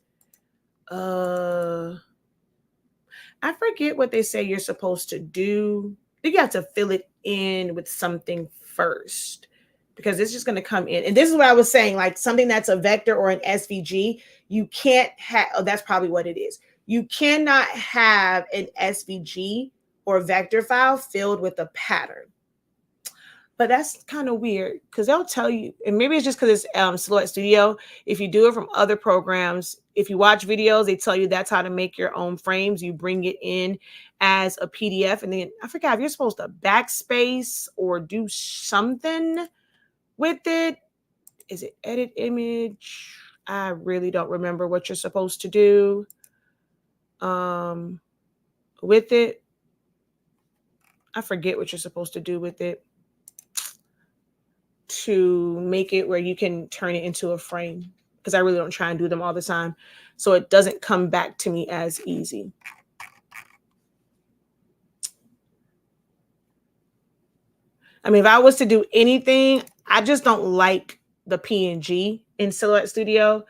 I forget what they say you're supposed to do. I think you have to fill it in with something first, because it's just going to come in. And this is what I was saying, like something that's a vector or an SVG, you can't have, that's probably what it is. You cannot have an SVG or vector file filled with a pattern. But that's kind of weird, because they'll tell you, and maybe it's just because it's Silhouette Studio. If you do it from other programs, if you watch videos, they tell you that's how to make your own frames. You bring it in as a PDF, and then I forgot if you're supposed to backspace or do something with it. Is it edit image? I really don't remember what you're supposed to do with it. I forget what you're supposed to do with it to make it where you can turn it into a frame, because I really don't try and do them all the time, so it doesn't come back to me as easy. I mean, if I was to do anything, I just don't like the PNG in Silhouette Studio.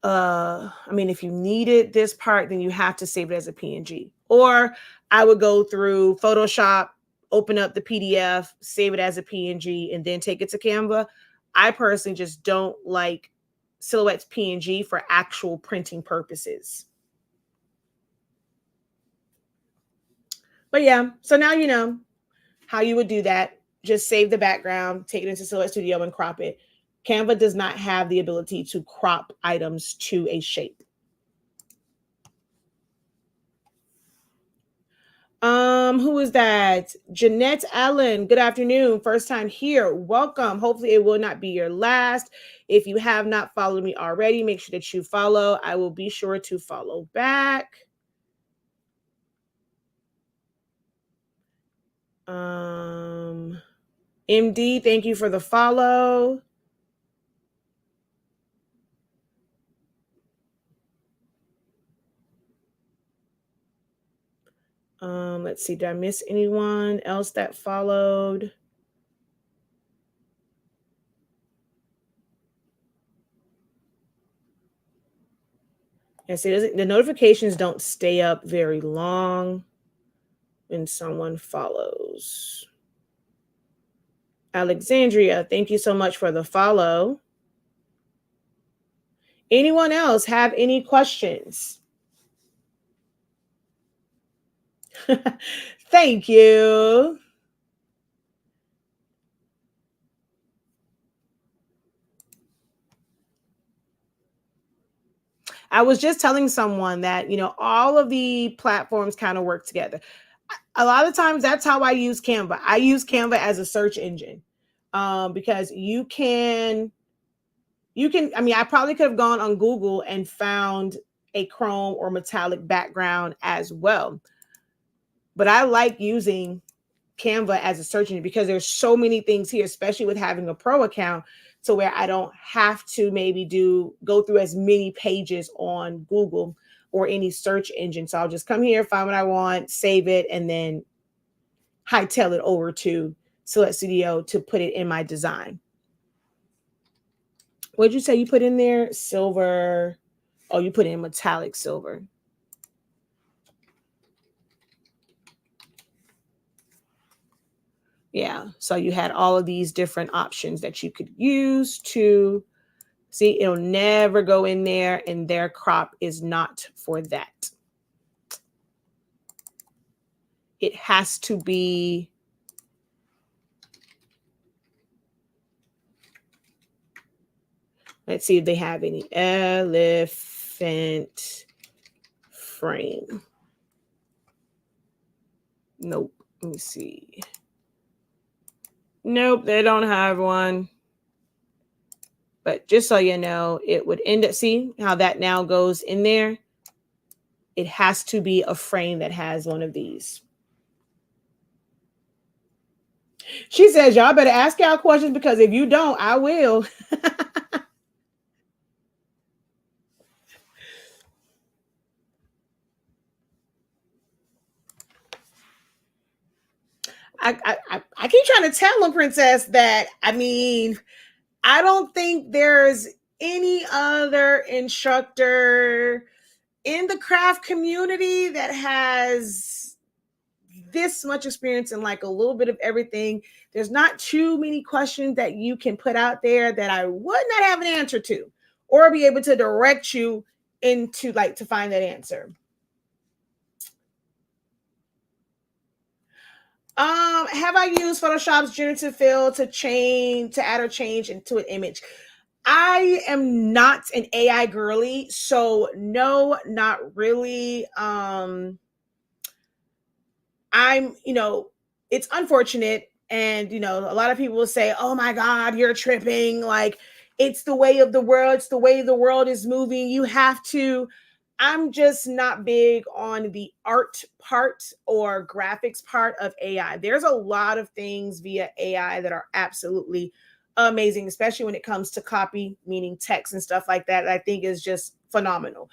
I mean, if you needed this part, then you have to save it as a PNG. Or I would go through Photoshop, open up the PDF, save it as a PNG, and then take it to Canva. I personally just don't like Silhouette's PNG for actual printing purposes. But yeah, so now you know how you would do that. Just save the background, take it into Silhouette Studio, and crop it. Canva does not have the ability to crop items to a shape. Who is that? Jeanette Allen. Good afternoon. First time here. Welcome. Hopefully it will not be your last. If you have not followed me already, make sure that you follow. I will be sure to follow back. MD, thank you for the follow. Let's see, did I miss anyone else that followed? Yeah, see, the notifications don't stay up very long when someone follows. Alexandria, thank you so much for the follow. Anyone else have any questions? Thank you. I was just telling someone that, all of the platforms kind of work together. A lot of times that's how I use Canva. I use Canva as a search engine because you can, I mean, I probably could have gone on Google and found a chrome or metallic background as well. But I like using Canva as a search engine because there's so many things here, especially with having a pro account, to where I don't have to maybe go through as many pages on Google or any search engine. So I'll just come here, find what I want, save it, and then hightail it over to Silhouette Studio to put it in my design. What'd you say you put in there? Silver. Oh, you put in metallic silver. Yeah, so you had all of these different options that you could use to see. It'll never go in there, and their crop is not for that. it has to be, let's see if they have any elephant frame. Nope. Let me see. Nope, they don't have one. But just so you know, it would end up, see how that now goes in there? It has to be a frame that has one of these. She says, y'all better ask y'all questions because if you don't, I will. I keep trying to tell them, Princess, that I mean, I don't think there's any other instructor in the craft community that has this much experience in like a little bit of everything. There's not too many questions that you can put out there that I would not have an answer to or be able to direct you into like to find that answer. Have I used Photoshop's generative fill to add or change into an image? I am not an AI girly, so no, not really. I'm, it's unfortunate. And, a lot of people will say, oh my God, you're tripping. Like, it's the way of the world. It's the way the world is moving. You have to. I'm just not big on the art part or graphics part of AI. There's a lot of things via AI that are absolutely amazing, especially when it comes to copy, meaning text and stuff like that. I think is just phenomenal.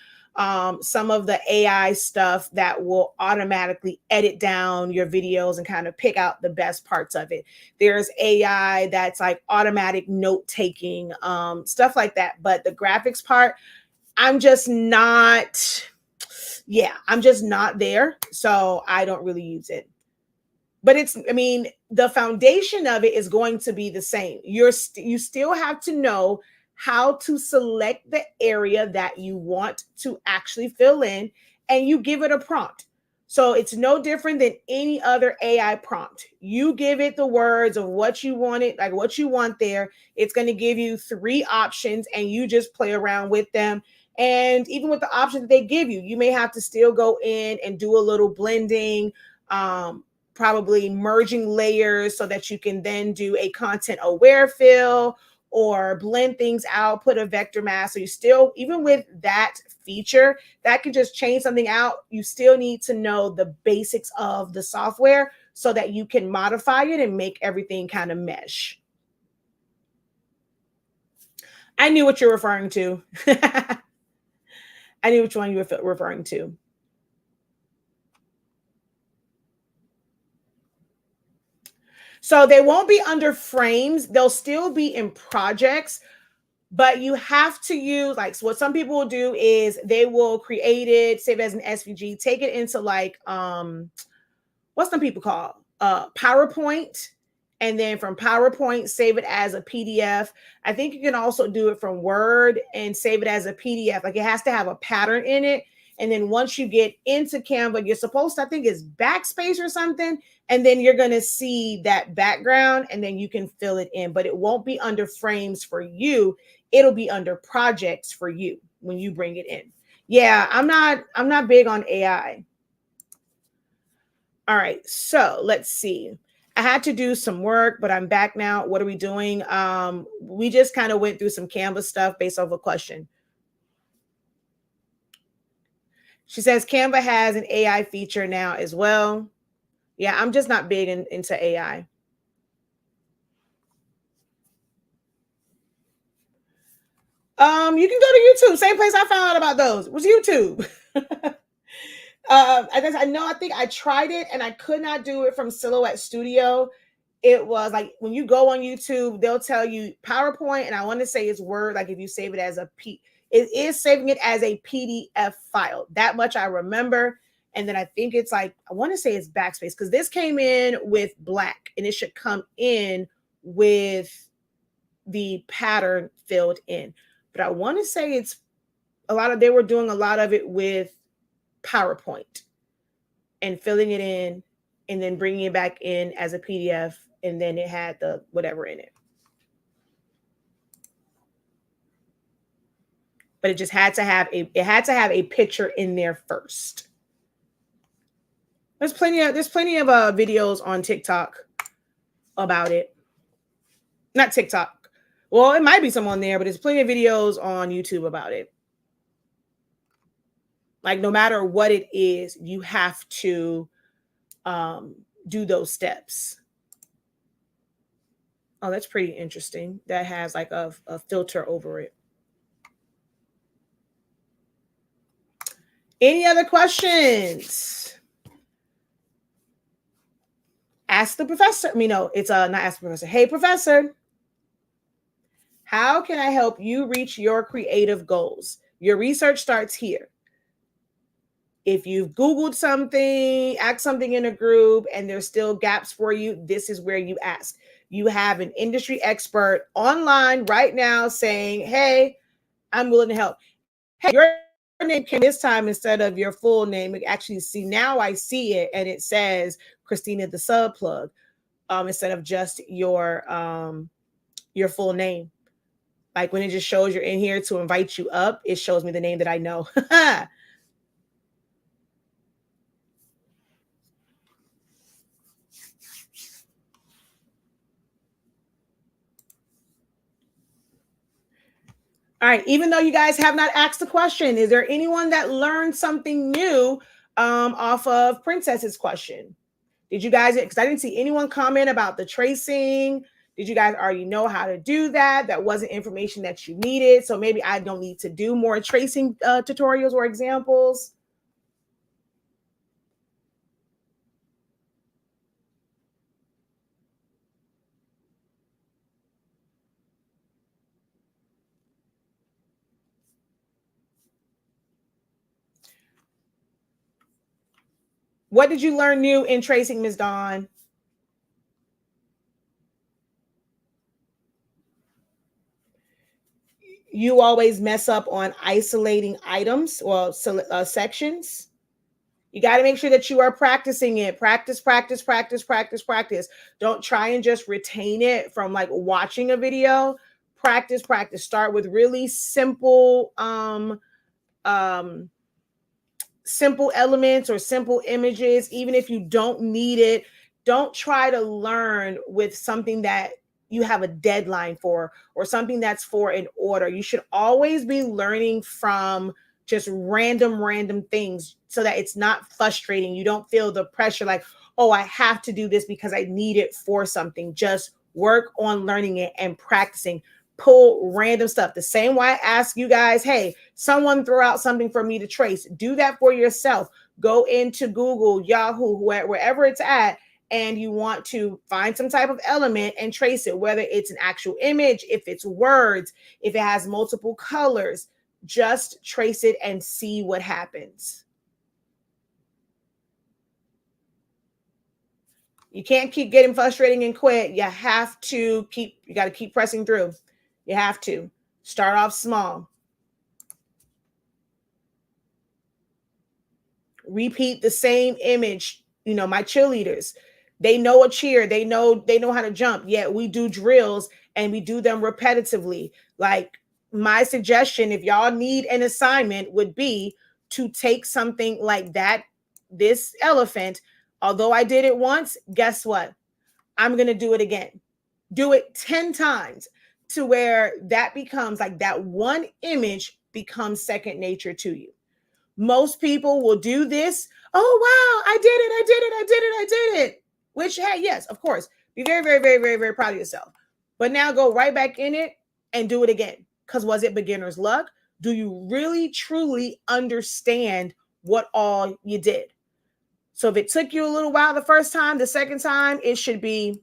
Some of the AI stuff that will automatically edit down your videos and kind of pick out the best parts of it. There's AI that's like automatic note taking, stuff like that. But the graphics part, I'm just not there. So I don't really use it. But the foundation of it is going to be the same. You still have to know how to select the area that you want to actually fill in, and you give it a prompt. So it's no different than any other AI prompt. You give it the words of what you want it, like what you want there. It's going to give you 3 options and you just play around with them. And even with the options that they give you, you may have to still go in and do a little blending, probably merging layers so that you can then do a content aware fill or blend things out, put a vector mask. So you still, even with that feature, that can just change something out. You still need to know the basics of the software so that you can modify it and make everything kind of mesh. I knew what you're referring to. I knew which one you were referring to. So they won't be under frames. They'll still be in projects, but you have to use, like, so what some people will do is they will create it, save it as an SVG, take it into like, what some people call PowerPoint. And then from PowerPoint, save it as a PDF. I think you can also do it from Word and save it as a PDF. Like, it has to have a pattern in it. And then once you get into Canva, you're supposed to, I think it's backspace or something. And then you're going to see that background and then you can fill it in, but it won't be under frames for you. It'll be under projects for you when you bring it in. Yeah, I'm not big on AI. All right, so let's see. I had to do some work, but I'm back now. What are we doing? We just kind of went through some Canva stuff based off a question. She says Canva has an AI feature now as well. Yeah, I'm just not big into AI. You can go to YouTube. Same place I found out about those was YouTube. I think I tried it and I could not do it from Silhouette Studio. It was like when you go on YouTube, they'll tell you PowerPoint, and I want to say it's Word. Like if you save it as it is saving it as a PDF file. That much I remember. And then I think it's like, I want to say it's backspace because this came in with black and it should come in with the pattern filled in. But I want to say they were doing a lot of it with PowerPoint and filling it in and then bringing it back in as a PDF, and then it had the whatever in it. But it just had to have a picture in there first. There's plenty of videos on TikTok about it. Not TikTok. Well, it might be some on there, but there's plenty of videos on YouTube about it. Like, no matter what it is, you have to do those steps. Oh, that's pretty interesting. That has like a filter over it. Any other questions? Ask the professor. It's not ask the professor. Hey, professor, how can I help you reach your creative goals? Your research starts here. If you've Googled something, asked something in a group, and there's still gaps for you, this is where you ask. You have an industry expert online right now saying, hey, I'm willing to help. Hey, your name came this time instead of your full name. Actually, now I see it, and it says Christina the Sub Plug instead of just your full name. Like when it just shows you're in here to invite you up, it shows me the name that I know. All right. Even though you guys have not asked the question, is there anyone that learned something new off of Princess's question? Did you guys, because I didn't see anyone comment about the tracing. Did you guys already know how to do that? That wasn't information that you needed. So maybe I don't need to do more tracing tutorials or examples. What did you learn new in tracing, Ms. Dawn? You always mess up on isolating items or sections. You got to make sure that you are practicing it. Practice, practice, practice, practice, practice. Don't try and just retain it from like watching a video. Practice, practice. Start with really simple simple elements or simple images. Even if you don't need it, don't try to learn with something that you have a deadline for or something that's for an order. You should always be learning from just random things so that it's not frustrating. You don't feel the pressure like, oh, I have to do this because I need it for something. Just work on learning it and practicing. Pull random stuff. The same way I ask you guys, hey, someone throw out something for me to trace. Do that for yourself. Go into Google, Yahoo, wherever it's at, and you want to find some type of element and trace it, whether it's an actual image, if it's words, if it has multiple colors, just trace it and see what happens. You can't keep getting frustrating and quit. You have to you got to keep pressing through. You have to start off small. Repeat the same image. My cheerleaders, they know a cheer, they know how to jump, yet we do drills and we do them repetitively. Like, my suggestion, if y'all need an assignment, would be to take something like that, this elephant. Although I did it once, guess what? I'm going to do it again. Do it 10 times to where that becomes like that one image becomes second nature to you. Most people will do this. Oh, wow, I did it. Which, hey, yes, of course, be very, very, very, very, very proud of yourself. But now go right back in it and do it again. Because was it beginner's luck? Do you really, truly understand what all you did? So if it took you a little while the first time, the second time, it should be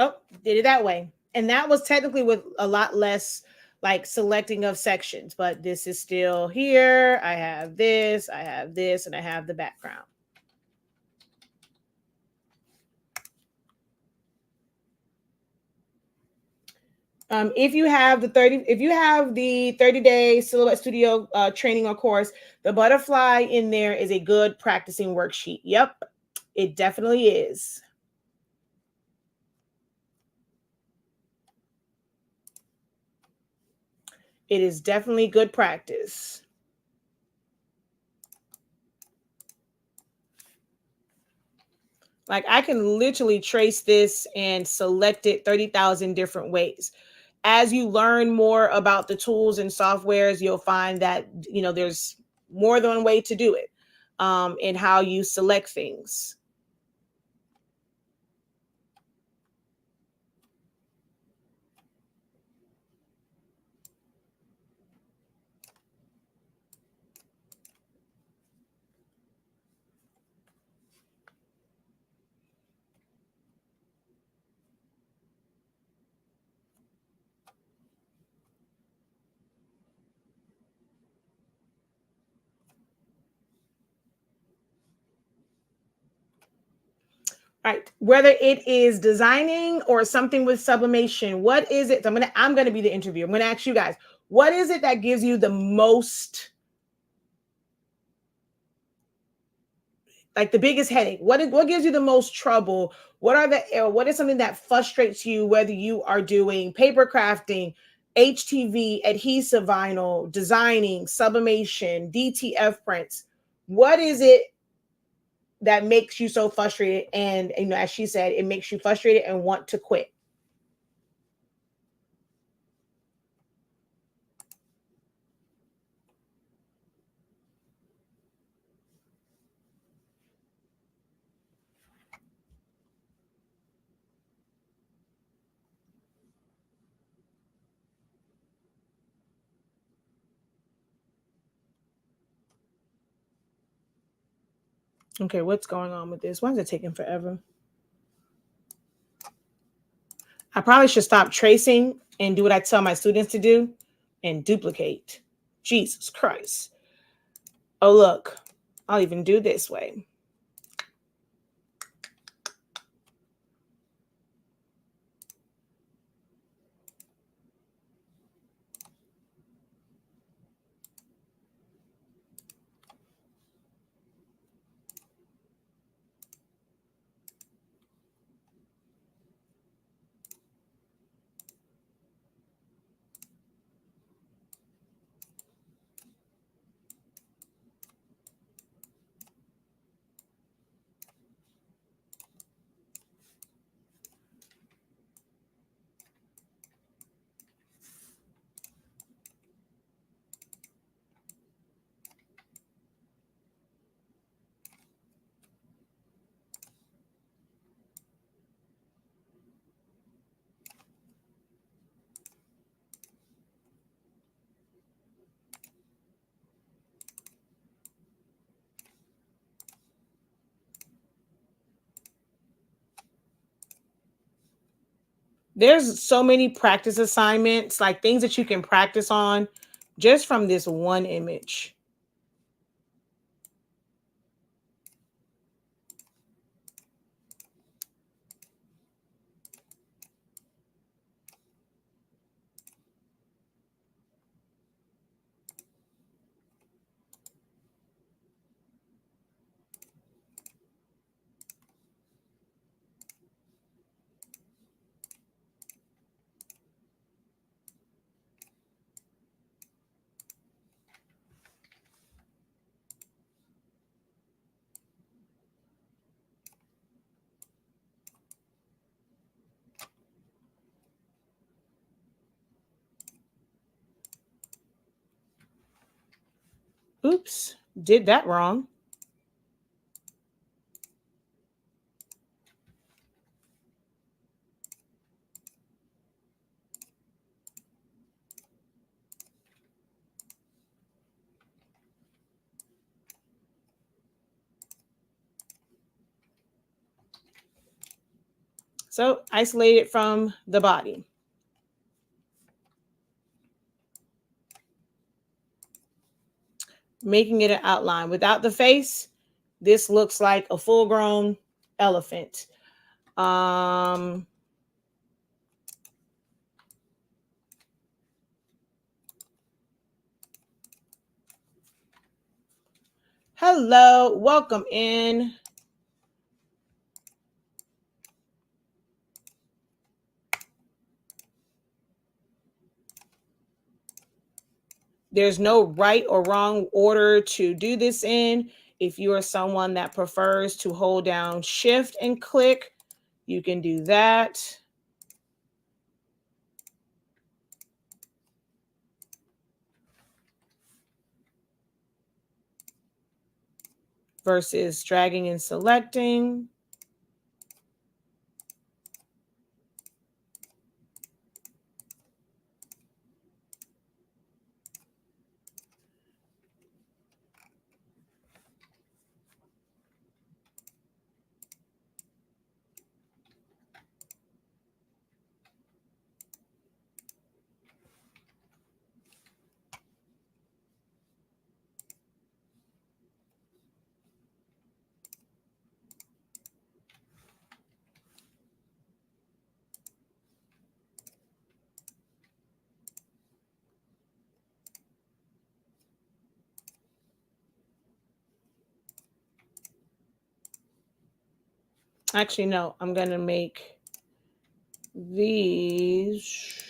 Oh, did it that way. And that was technically with a lot less like selecting of sections, but this is still here. I have this, and I have the background. If you have the 30-day Silhouette Studio training or course, the butterfly in there is a good practicing worksheet. Yep, it definitely is. It is definitely good practice. Like I can literally trace this and select it 30,000 different ways. As you learn more about the tools and softwares, you'll find that, you know, there's more than one way to do it, in how you select things. Right. Whether it is designing or something with sublimation, what is it? I'm gonna be the interviewer. I'm gonna ask you guys, what is it that gives you the most, like the biggest headache? What gives you the most trouble? What is something that frustrates you, whether you are doing paper crafting, HTV, adhesive vinyl, designing, sublimation, DTF prints? What is it that makes you so frustrated? And you know, as she said, it makes you frustrated and want to quit. Okay, what's going on with this? Why is it taking forever? I probably should stop tracing and do what I tell my students to do and duplicate. Jesus Christ. Oh, look, I'll even do this way. There's so many practice assignments, like things that you can practice on just from this one image. Oops, did that wrong. So isolate it from the body. Making it an outline. Without the face, this looks like a full-grown elephant. Hello, welcome in. There's no right or wrong order to do this in. If you are someone that prefers to hold down shift and click, you can do that. Versus dragging and selecting. Actually, no, I'm going to make these.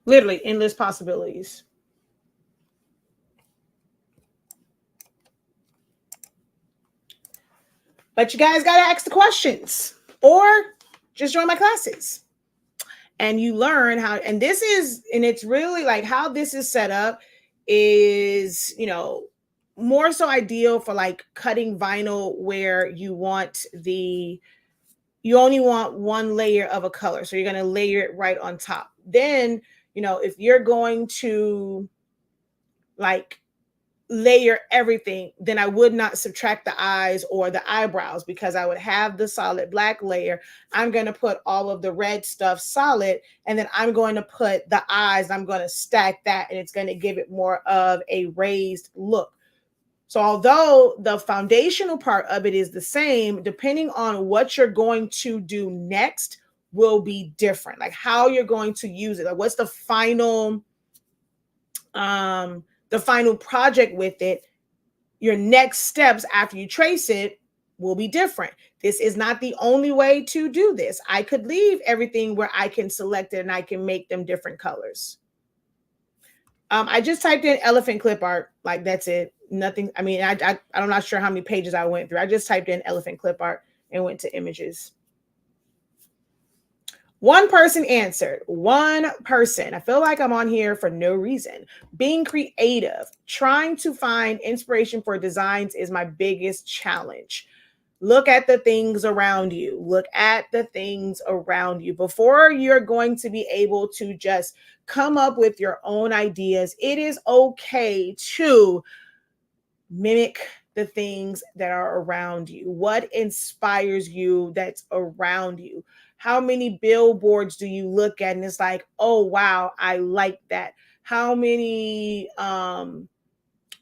Literally endless possibilities. But you guys got to ask the questions or just join my classes. And you learn how, and it's really like how this is set up is, more so ideal for like cutting vinyl where you only want one layer of a color. So you're going to layer it right on top. Then, if you're going to like layer everything, then I would not subtract the eyes or the eyebrows because I would have the solid black layer. I'm going to put all of the red stuff solid, and then I'm going to put the eyes, I'm going to stack that, and it's going to give it more of a raised look. So although the foundational part of it is the same, depending on what you're going to do next will be different. Like how you're going to use it. Like what's the final project with it. Your next steps after you trace it will be different. This is not the only way to do this. I could leave everything where I can select it and I can make them different colors. I just typed in elephant clip art. Like that's it. Nothing. I mean, I'm not sure how many pages I went through. I just typed in elephant clip art and went to images. One person answered. One person. I feel like I'm on here for no reason. Being creative, trying to find inspiration for designs is my biggest challenge. Look at the things around you. Look at the things around you. Before you're going to be able to just come up with your own ideas, it is okay to mimic the things that are around you. What inspires you that's around you? How many billboards do you look at and it's like, oh wow, I like that? How many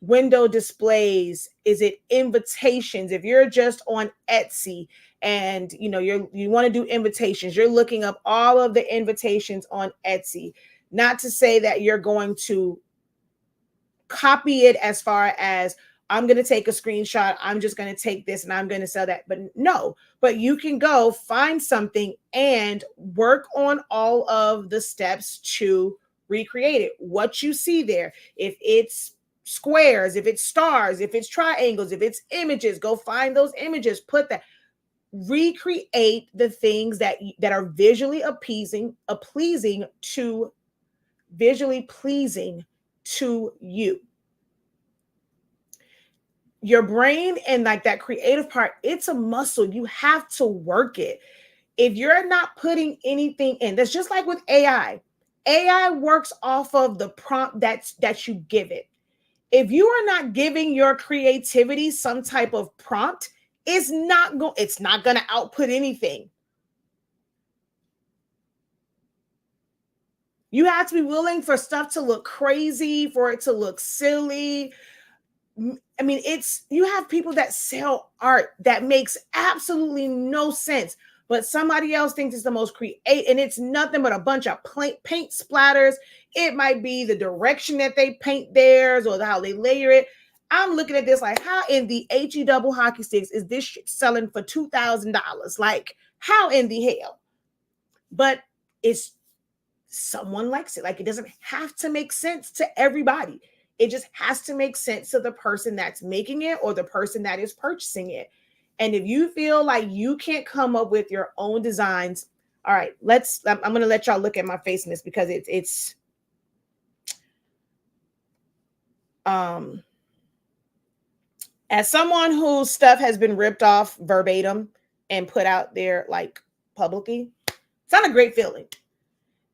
window displays? Is it invitations? If you're just on Etsy and you want to do invitations, you're looking up all of the invitations on Etsy. Not to say that you're going to copy it as far as I'm going to take a screenshot, I'm just going to take this and I'm going to sell that. But no, but you can go find something and work on all of the steps to recreate it. What you see there, if it's squares, if it's stars, if it's triangles, if it's images, go find those images, put that, recreate the things that are visually pleasing to you. Your brain and like that creative part, it's a muscle. You have to work it. If you're not putting anything in, that's just like with AI. AI works off of the prompt that you give it. If you are not giving your creativity some type of prompt, it's not going to output anything. You have to be willing for stuff to look crazy, for it to look silly. I mean, you have people that sell art that makes absolutely no sense, but somebody else thinks it's the most creative, and it's nothing but a bunch of paint splatters. It might be the direction that they paint theirs or how they layer it. I'm looking at this like, how in the HE double hockey sticks is this shit selling for $2,000? Like, how in the hell? But it's someone likes it. Like, it doesn't have to make sense to everybody. It just has to make sense to the person that's making it or the person that is purchasing it. And if you feel like you can't come up with your own designs, all right, I'm going to let y'all look at my face in this because it's as someone whose stuff has been ripped off verbatim and put out there like publicly, it's not a great feeling.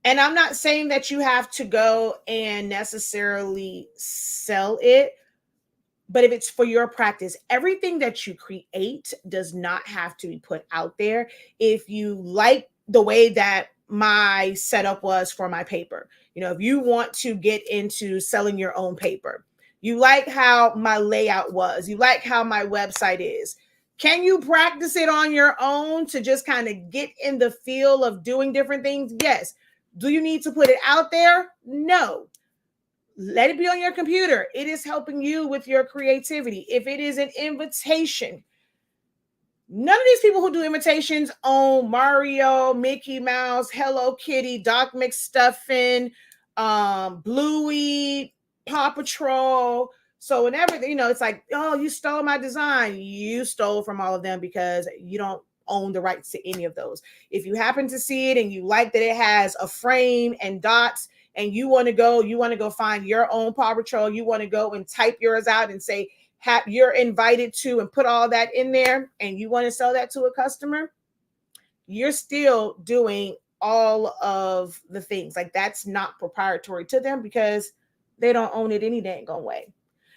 And I'm not saying that you have to go and necessarily sell it, but if it's for your practice, everything that you create does not have to be put out there. If you like the way that my setup was for my paper, if you want to get into selling your own paper, you like how my layout was, you like how my website is, can you practice it on your own to just kind of get in the feel of doing different things? Yes. Do you need to put it out there? No. Let it be on your computer. It is helping you with your creativity. If it is an invitation, none of these people who do invitations own Mario, Mickey Mouse, Hello Kitty, Doc McStuffin, Bluey, Paw Patrol. So whenever, it's like, oh, you stole my design. You stole from all of them because you don't own the rights to any of those. If you happen to see it and you like that it has a frame and dots and you want to go find your own Paw Patrol, you want to go and type yours out and say, you're invited to, and put all that in there, and you want to sell that to a customer, you're still doing all of the things. Like, that's not proprietary to them because they don't own it any dang way.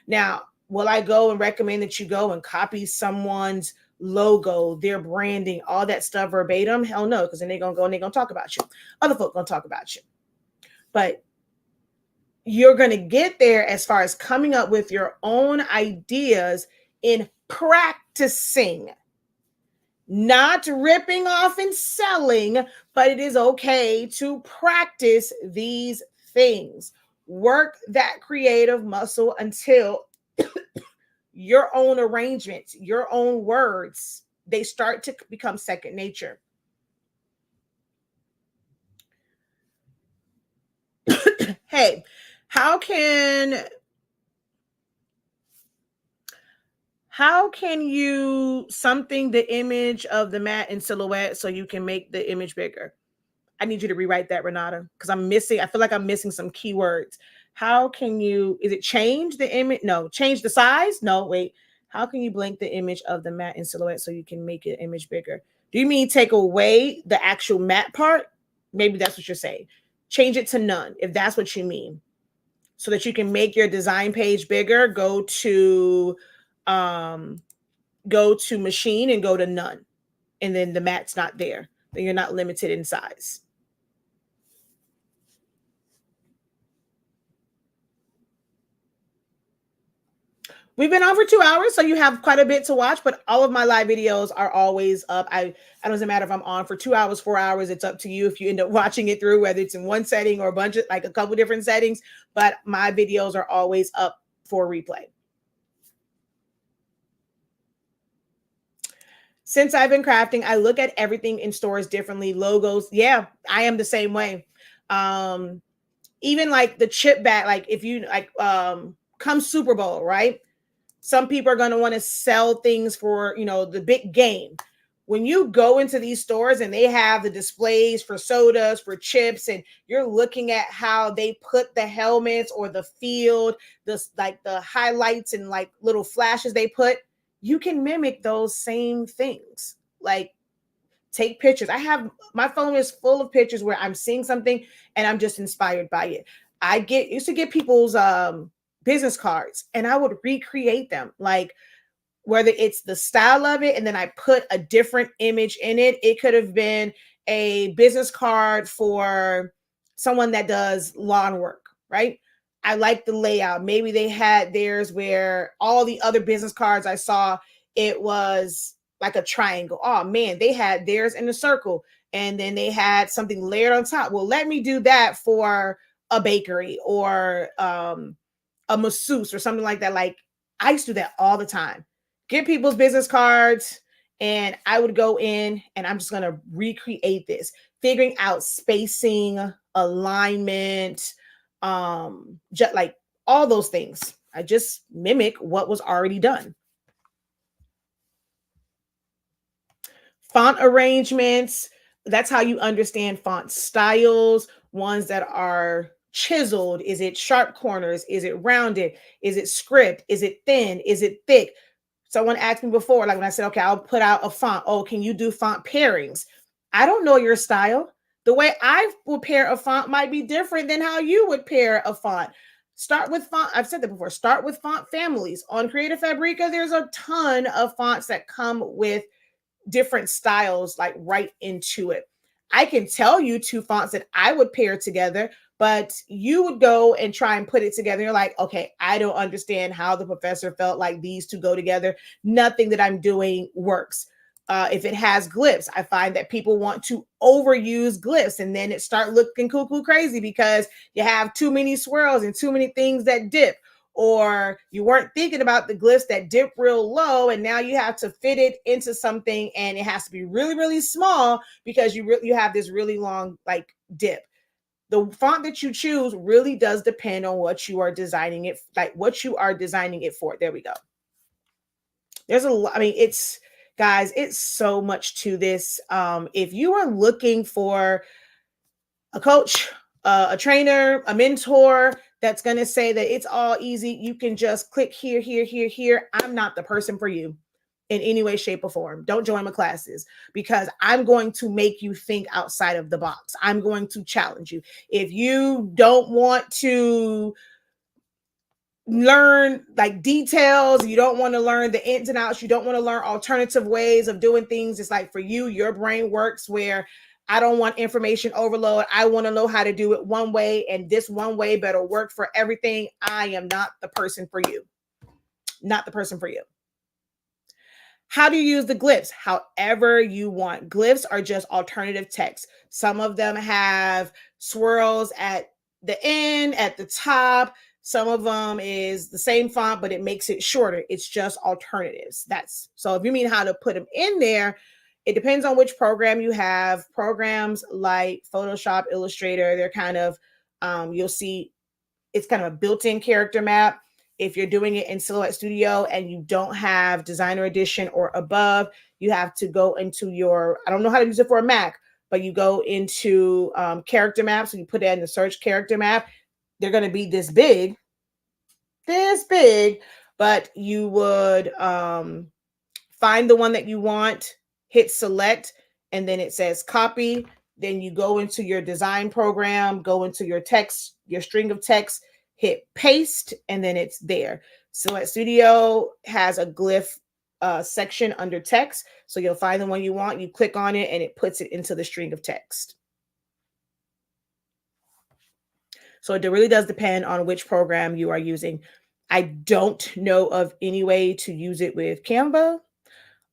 Now, will I go and recommend that you go and copy someone's logo, their branding, all that stuff verbatim? Hell no, because then they're going to go and they're going to talk about you. Other folk going to talk about you. But you're going to get there as far as coming up with your own ideas in practicing, not ripping off and selling, but it is okay to practice these things. Work that creative muscle until your own arrangements, your own words, they start to become second nature. Hey, how can you something the image of the mat in silhouette so you can make the image bigger? I need you to rewrite that, Renata, because I feel like I'm missing some keywords. How can you, is it change the image? No, change the size? No, wait. How can you blank the image of the mat in silhouette so you can make the image bigger? Do you mean take away the actual mat part? Maybe that's what you're saying. Change it to none, if that's what you mean. So that you can make your design page bigger, go to machine and go to none. And then the mat's not there. Then you're not limited in size. We've been on for 2 hours, so you have quite a bit to watch, but all of my live videos are always up. I doesn't matter if I'm on for 2 hours, 4 hours, it's up to you if you end up watching it through, whether it's in one setting or a bunch of like a couple different settings, but my videos are always up for replay. Since I've been crafting, I look at everything in stores differently. Logos, yeah, I am the same way. Even like the chip bag, like if you like come Super Bowl, right? Some people are going to want to sell things for, the big game. When you go into these stores and they have the displays for sodas, for chips, and you're looking at how they put the helmets or the field, like the highlights and like little flashes they put, you can mimic those same things. Like take pictures. My phone is full of pictures where I'm seeing something and I'm just inspired by it. Used to get people's business cards and I would recreate them, like whether it's the style of it and then I put a different image in it. It could have been a business card for someone that does lawn work, right? I like the layout. Maybe they had theirs where all the other business cards I saw, it was like a triangle. Oh man, they had theirs in a circle and then they had something layered on top. Well, let me do that for a bakery or a masseuse or something like that. Like I used to do that all the time. Get people's business cards and I would go in and I'm just going to recreate this, figuring out spacing, alignment, just like all those things. I just mimic what was already done. Font arrangements, that's how you understand font styles, ones that are chiseled. Is it sharp corners? Is it rounded? Is it script? Is it thin? Is it thick? Someone asked me before, like when I said, okay, I'll put out a font. Oh, can you do font pairings? I don't know your style. The way I will pair a font might be different than how you would pair a font. Start with font. I've said that before. Start with font families. On Creative Fabrica, there's a ton of fonts that come with different styles like right into it. I can tell you two fonts that I would pair together, but you would go and try and put it together. You're like, okay, I don't understand how the professor felt like these two go together. Nothing that I'm doing works. If it has glyphs, I find that people want to overuse glyphs and then it start looking cuckoo crazy because you have too many swirls and too many things that dip, or you weren't thinking about the glyphs that dip real low and now you have to fit it into something and it has to be really, really small because you have this really long like dip. The font that you choose really does depend on what you are designing it, like what you are designing it for. There we go. There's a lot. I mean, guys, it's so much to this. If you are looking for a coach, a trainer, a mentor that's going to say that it's all easy, you can just click here, here, here, here. I'm not the person for you in any way, shape, or form. Don't join my classes because I'm going to make you think outside of the box. I'm going to challenge you. If you don't want to learn like details, you don't want to learn the ins and outs, you don't want to learn alternative ways of doing things, it's like for you, your brain works where I don't want information overload. I want to know how to do it one way, and this one way better work for everything. I am not the person for you. Not the person for you. How do you use the glyphs? However you want. Glyphs are just alternative text. Some of them have swirls at the end, at the top. Some of them is the same font, but it makes it shorter. It's just alternatives. So if you mean how to put them in there, it depends on which program you have. Programs like Photoshop, Illustrator, they're kind of, you'll see it's kind of a built-in character map. If you're doing it in Silhouette Studio and you don't have Designer Edition or above, you have to go into I don't know how to use it for a Mac, but you go into character maps and you put it in the search character map. They're going to be this big, but you would find the one that you want, hit select, and then it says copy. Then you go into your design program, go into your text, your string of text, hit paste, and then it's there. Silhouette Studio has a glyph section under text. So you'll find the one you want, you click on it, and it puts it into the string of text. So it really does depend on which program you are using. I don't know of any way to use it with Canva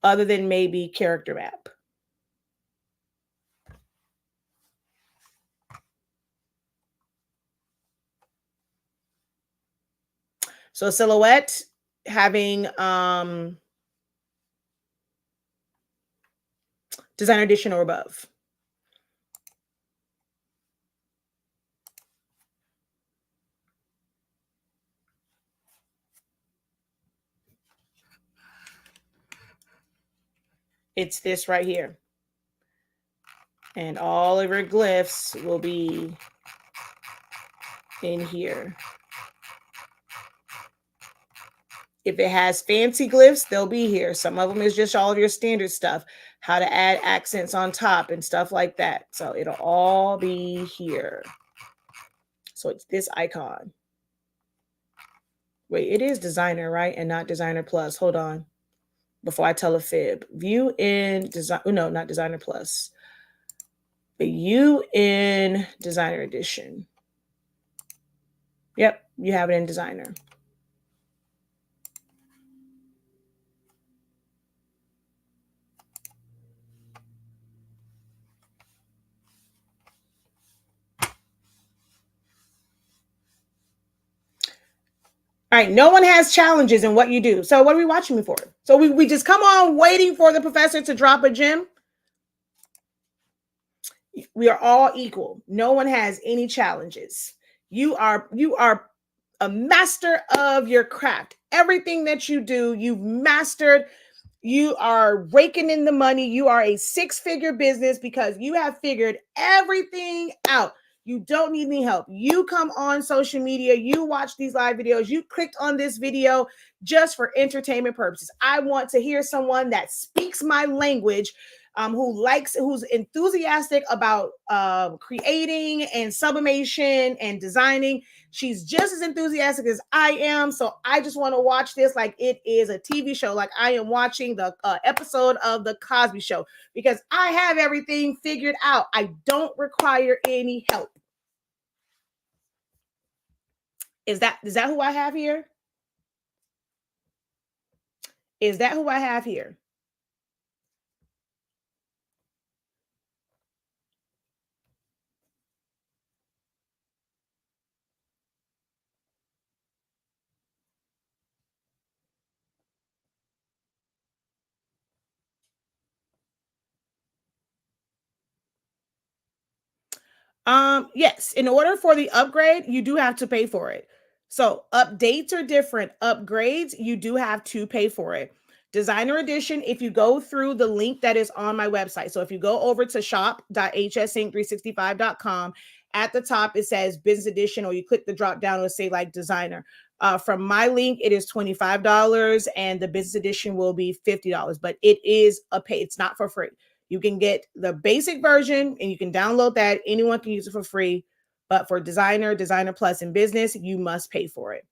other than maybe Character Map. So silhouette having Designer Edition or above. It's this right here. And all of your glyphs will be in here. If it has fancy glyphs, they'll be here. Some of them is just all of your standard stuff, how to add accents on top and stuff like that. So it'll all be here. So it's this icon. Wait, it is Designer, right? And not Designer Plus. Hold on. Before I tell a fib. View in Design. No, not Designer Plus. View in Designer Edition. Yep, you have it in Designer. All right, no one has challenges in what you do. So what are we watching me for? So we just come on waiting for the professor to drop a gem. We are all equal. No one has any challenges. You are a master of your craft. Everything that you do, you've mastered. You are raking in the money. You are a six-figure business because you have figured everything out. You don't need any help. You come on social media, you watch these live videos, you clicked on this video just for entertainment purposes. I want to hear someone that speaks my language, who's enthusiastic about creating and sublimation and designing. She's just as enthusiastic as I am. So I just want to watch this like it is a TV show, like I am watching the episode of The Cosby Show, because I have everything figured out. I don't require any help. Is that who I have here? Is that who I have here? Yes, in order for the upgrade, you do have to pay for it. So updates are different. Upgrades, you do have to pay for it. Designer Edition, if you go through the link that is on my website. So if you go over to shop.hsink365.com, at the top it says business edition, or you click the drop down, it'll say like designer. From my link, it is $25 and the business edition will be $50, but it is a pay. It's not for free. You can get the basic version and you can download that. Anyone can use it for free. But for Designer, Designer Plus, and Business, you must pay for it.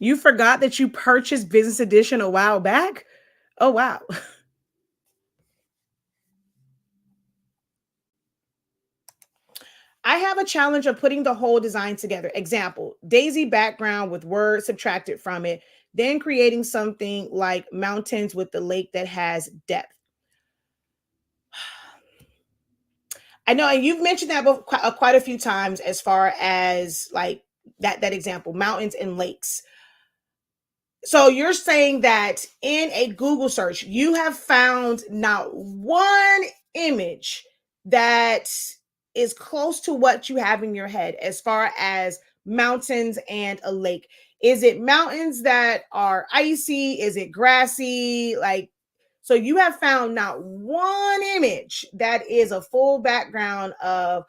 You forgot that you purchased Business Edition a while back? Oh, wow. I have a challenge of putting the whole design together. Example, Daisy background with words subtracted from it, then creating something like mountains with the lake that has depth. I know, and you've mentioned that quite a few times as far as like that example, mountains and lakes. So you're saying that in a Google search, you have found not one image that is close to what you have in your head as far as mountains and a lake. Is it mountains that are icy? Is it grassy? Like, so you have found not one image that is a full background of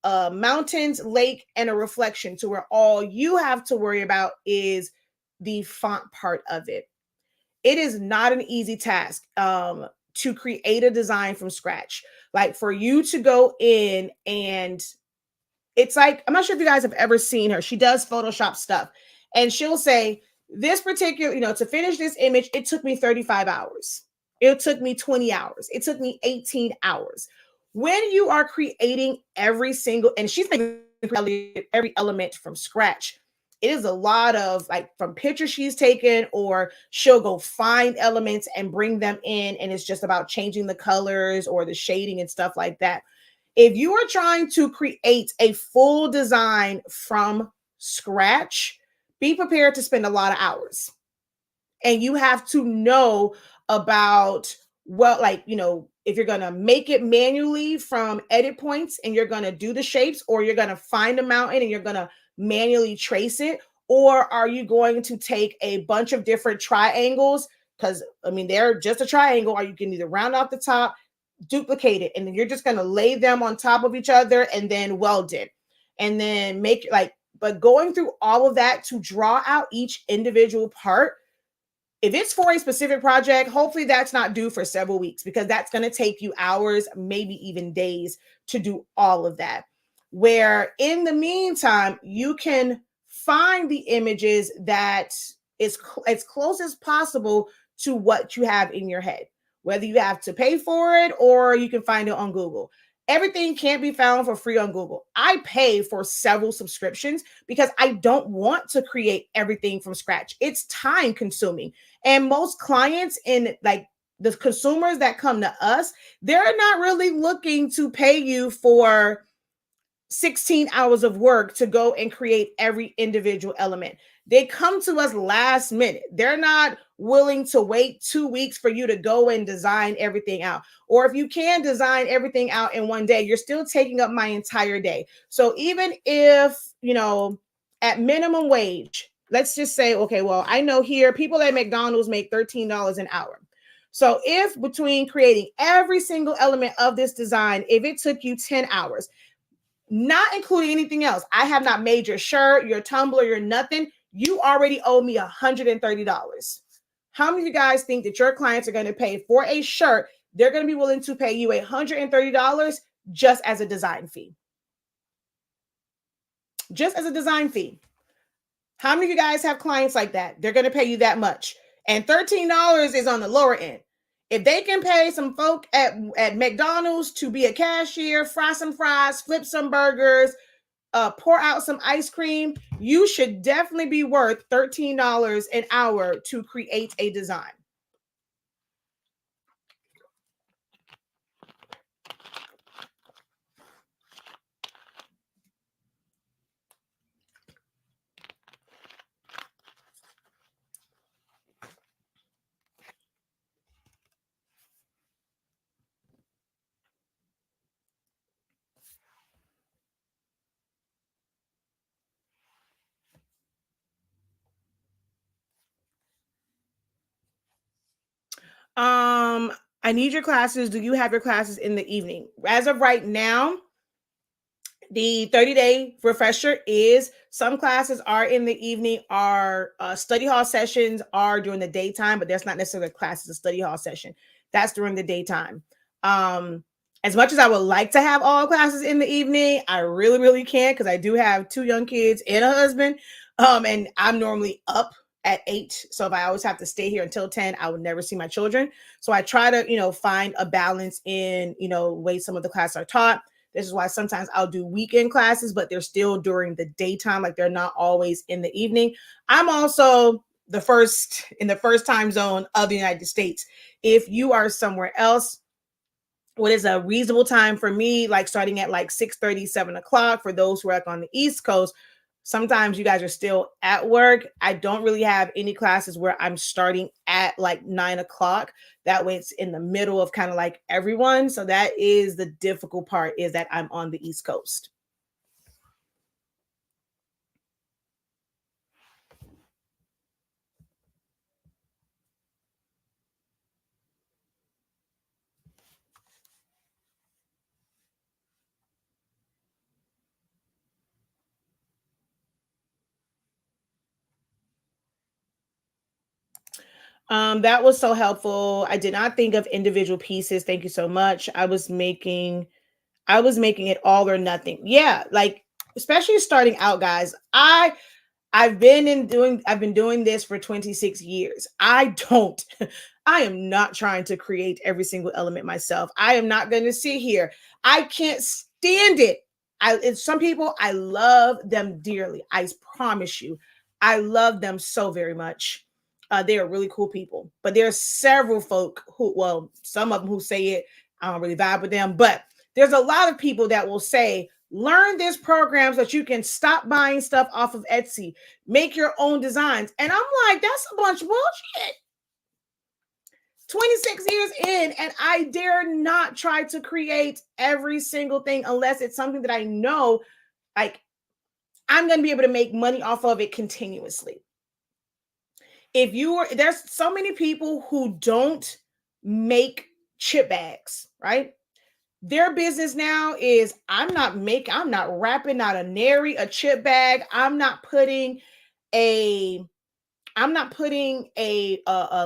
mountains, lake, and a reflection, to where all you have to worry about is the font part of it. It is not an easy task to create a design from scratch. Like for you to go in and It's like, I'm not sure if you guys have ever seen her. She does Photoshop stuff. And she'll say, this particular, to finish this image, it took me 35 hours. It took me 20 hours. It took me 18 hours. When you are creating every single, and she's making every element from scratch, it is a lot of like from pictures she's taken, or she'll go find elements and bring them in. And it's just about changing the colors or the shading and stuff like that. If you are trying to create a full design from scratch, be prepared to spend a lot of hours. And you have to know about, well, like, if you're going to make it manually from edit points and you're going to do the shapes, or you're going to find a mountain and you're going to manually trace it, or are you going to take a bunch of different triangles? Because, they're just a triangle, or you can either round off the top, duplicate it, and then you're just going to lay them on top of each other and then weld it and then make like, but going through all of that to draw out each individual part, if it's for a specific project, hopefully that's not due for several weeks, because that's going to take you hours, maybe even days to do all of that. Where in the meantime, you can find the images that is as close as possible to what you have in your head, whether you have to pay for it or you can find it on Google. Everything can't be found for free on Google. I pay for several subscriptions because I don't want to create everything from scratch. It's time consuming. And most clients and like the consumers that come to us, they're not really looking to pay you for 16 hours of work to go and create every individual element. They come to us last minute. They're not willing to wait 2 weeks for you to go and design everything out. Or if you can design everything out in one day, you're still taking up my entire day. So even if, at minimum wage, let's just say, okay, well, I know here people at McDonald's make $13 an hour. So if between creating every single element of this design, if it took you 10 hours, not including anything else, I have not made your shirt, your tumbler, your nothing, you already owe me $130. How many of you guys think that your clients are going to pay for a shirt? They're going to be willing to pay you $130 just as a design fee. Just as a design fee. How many of you guys have clients like that? They're going to pay you that much. And $13 is on the lower end. If they can pay some folk at McDonald's to be a cashier, fry some fries, flip some burgers, pour out some ice cream, you should definitely be worth $13 an hour to create a design. I need your classes. Do you have your classes in the evening? As of right now, the 30-day refresher is some classes are in the evening, our study hall sessions are during the daytime, but that's not necessarily a class, it's a study hall session. That's during the daytime. As much as I would like to have all classes in the evening, I really, really can't, because I do have 2 young kids and a husband. And I'm normally up at 8. So if I always have to stay here until 10, I would never see my children. So I try to, find a balance in, ways some of the classes are taught. This is why sometimes I'll do weekend classes, but they're still during the daytime. Like they're not always in the evening. I'm also in the first time zone of the United States. If you are somewhere else, what is a reasonable time for me, like starting at like 6:30, 7 o'clock for those who are like on the East Coast. Sometimes you guys are still at work. I don't really have any classes where I'm starting at like 9 o'clock. That way it's in the middle of kind of like everyone. So that is the difficult part, is that I'm on the East Coast. That was so helpful. I did not think of individual pieces. Thank you so much. I was making it all or nothing. Yeah, like especially starting out, guys. I've been doing this for 26 years. I am not trying to create every single element myself. I am not going to sit here. I can't stand it. Some people, I love them dearly. I promise you. I love them so very much. They are really cool people. But there are several folk who, well, some of them who say it, I don't really vibe with them. But there's a lot of people that will say, learn this program so that you can stop buying stuff off of Etsy, make your own designs. And I'm like, that's a bunch of bullshit. 26 years in, and I dare not try to create every single thing unless it's something that I know, like, I'm going to be able to make money off of it continuously. There's so many people who don't make chip bags, right? Their business now is, I'm not wrapping not a nary a chip bag. I'm not putting a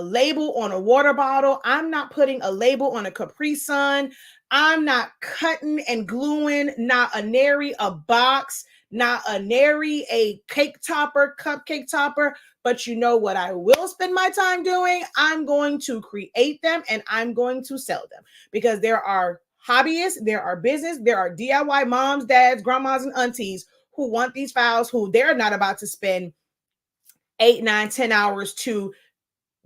label on a water bottle. I'm not putting a label on a Capri Sun. I'm not cutting and gluing not a nary a box, not a nary a cupcake topper. But you know what I will spend my time doing? I'm going to create them and I'm going to sell them, because there are hobbyists, there are business, there are DIY moms, dads, grandmas, and aunties who want these files, who they're not about to spend 8, 9, 10 hours to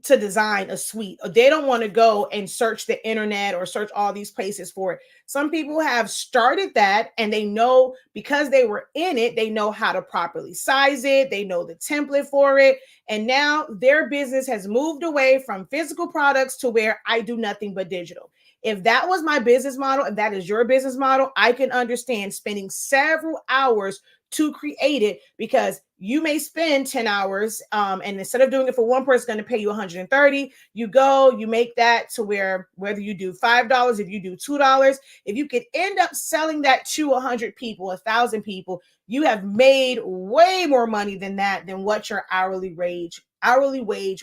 design a suite. Or they don't want to go and search the internet or search all these places for it. Some people have started that, and they know, because they were in it, they know how to properly size it. They know the template for it. And now their business has moved away from physical products to where I do nothing but digital. If that was my business model, if that is your business model, I can understand spending several hours to create it, because you may spend 10 hours and instead of doing it for one person, going to pay you 130. You make that to where, whether you do $5, if you do $2, if you could end up selling that to 100 people, 1,000 people, you have made way more money than what your hourly wage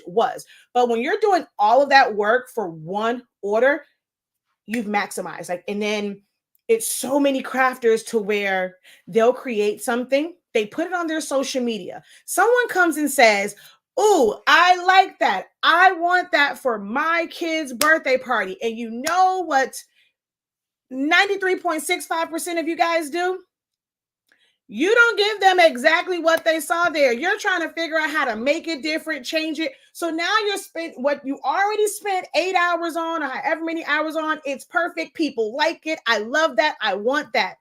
was. But when you're doing all of that work for one order, you've maximized. And then it's so many crafters to where they'll create something, they put it on their social media. Someone comes and says, "Oh, I like that. I want that for my kid's birthday party." And you know what 93.65% of you guys do? You don't give them exactly what they saw there. You're trying to figure out how to make it different, change it. So now you're spent what you already spent 8 hours on, or however many hours on. It's perfect. People like it. I love that. I want that.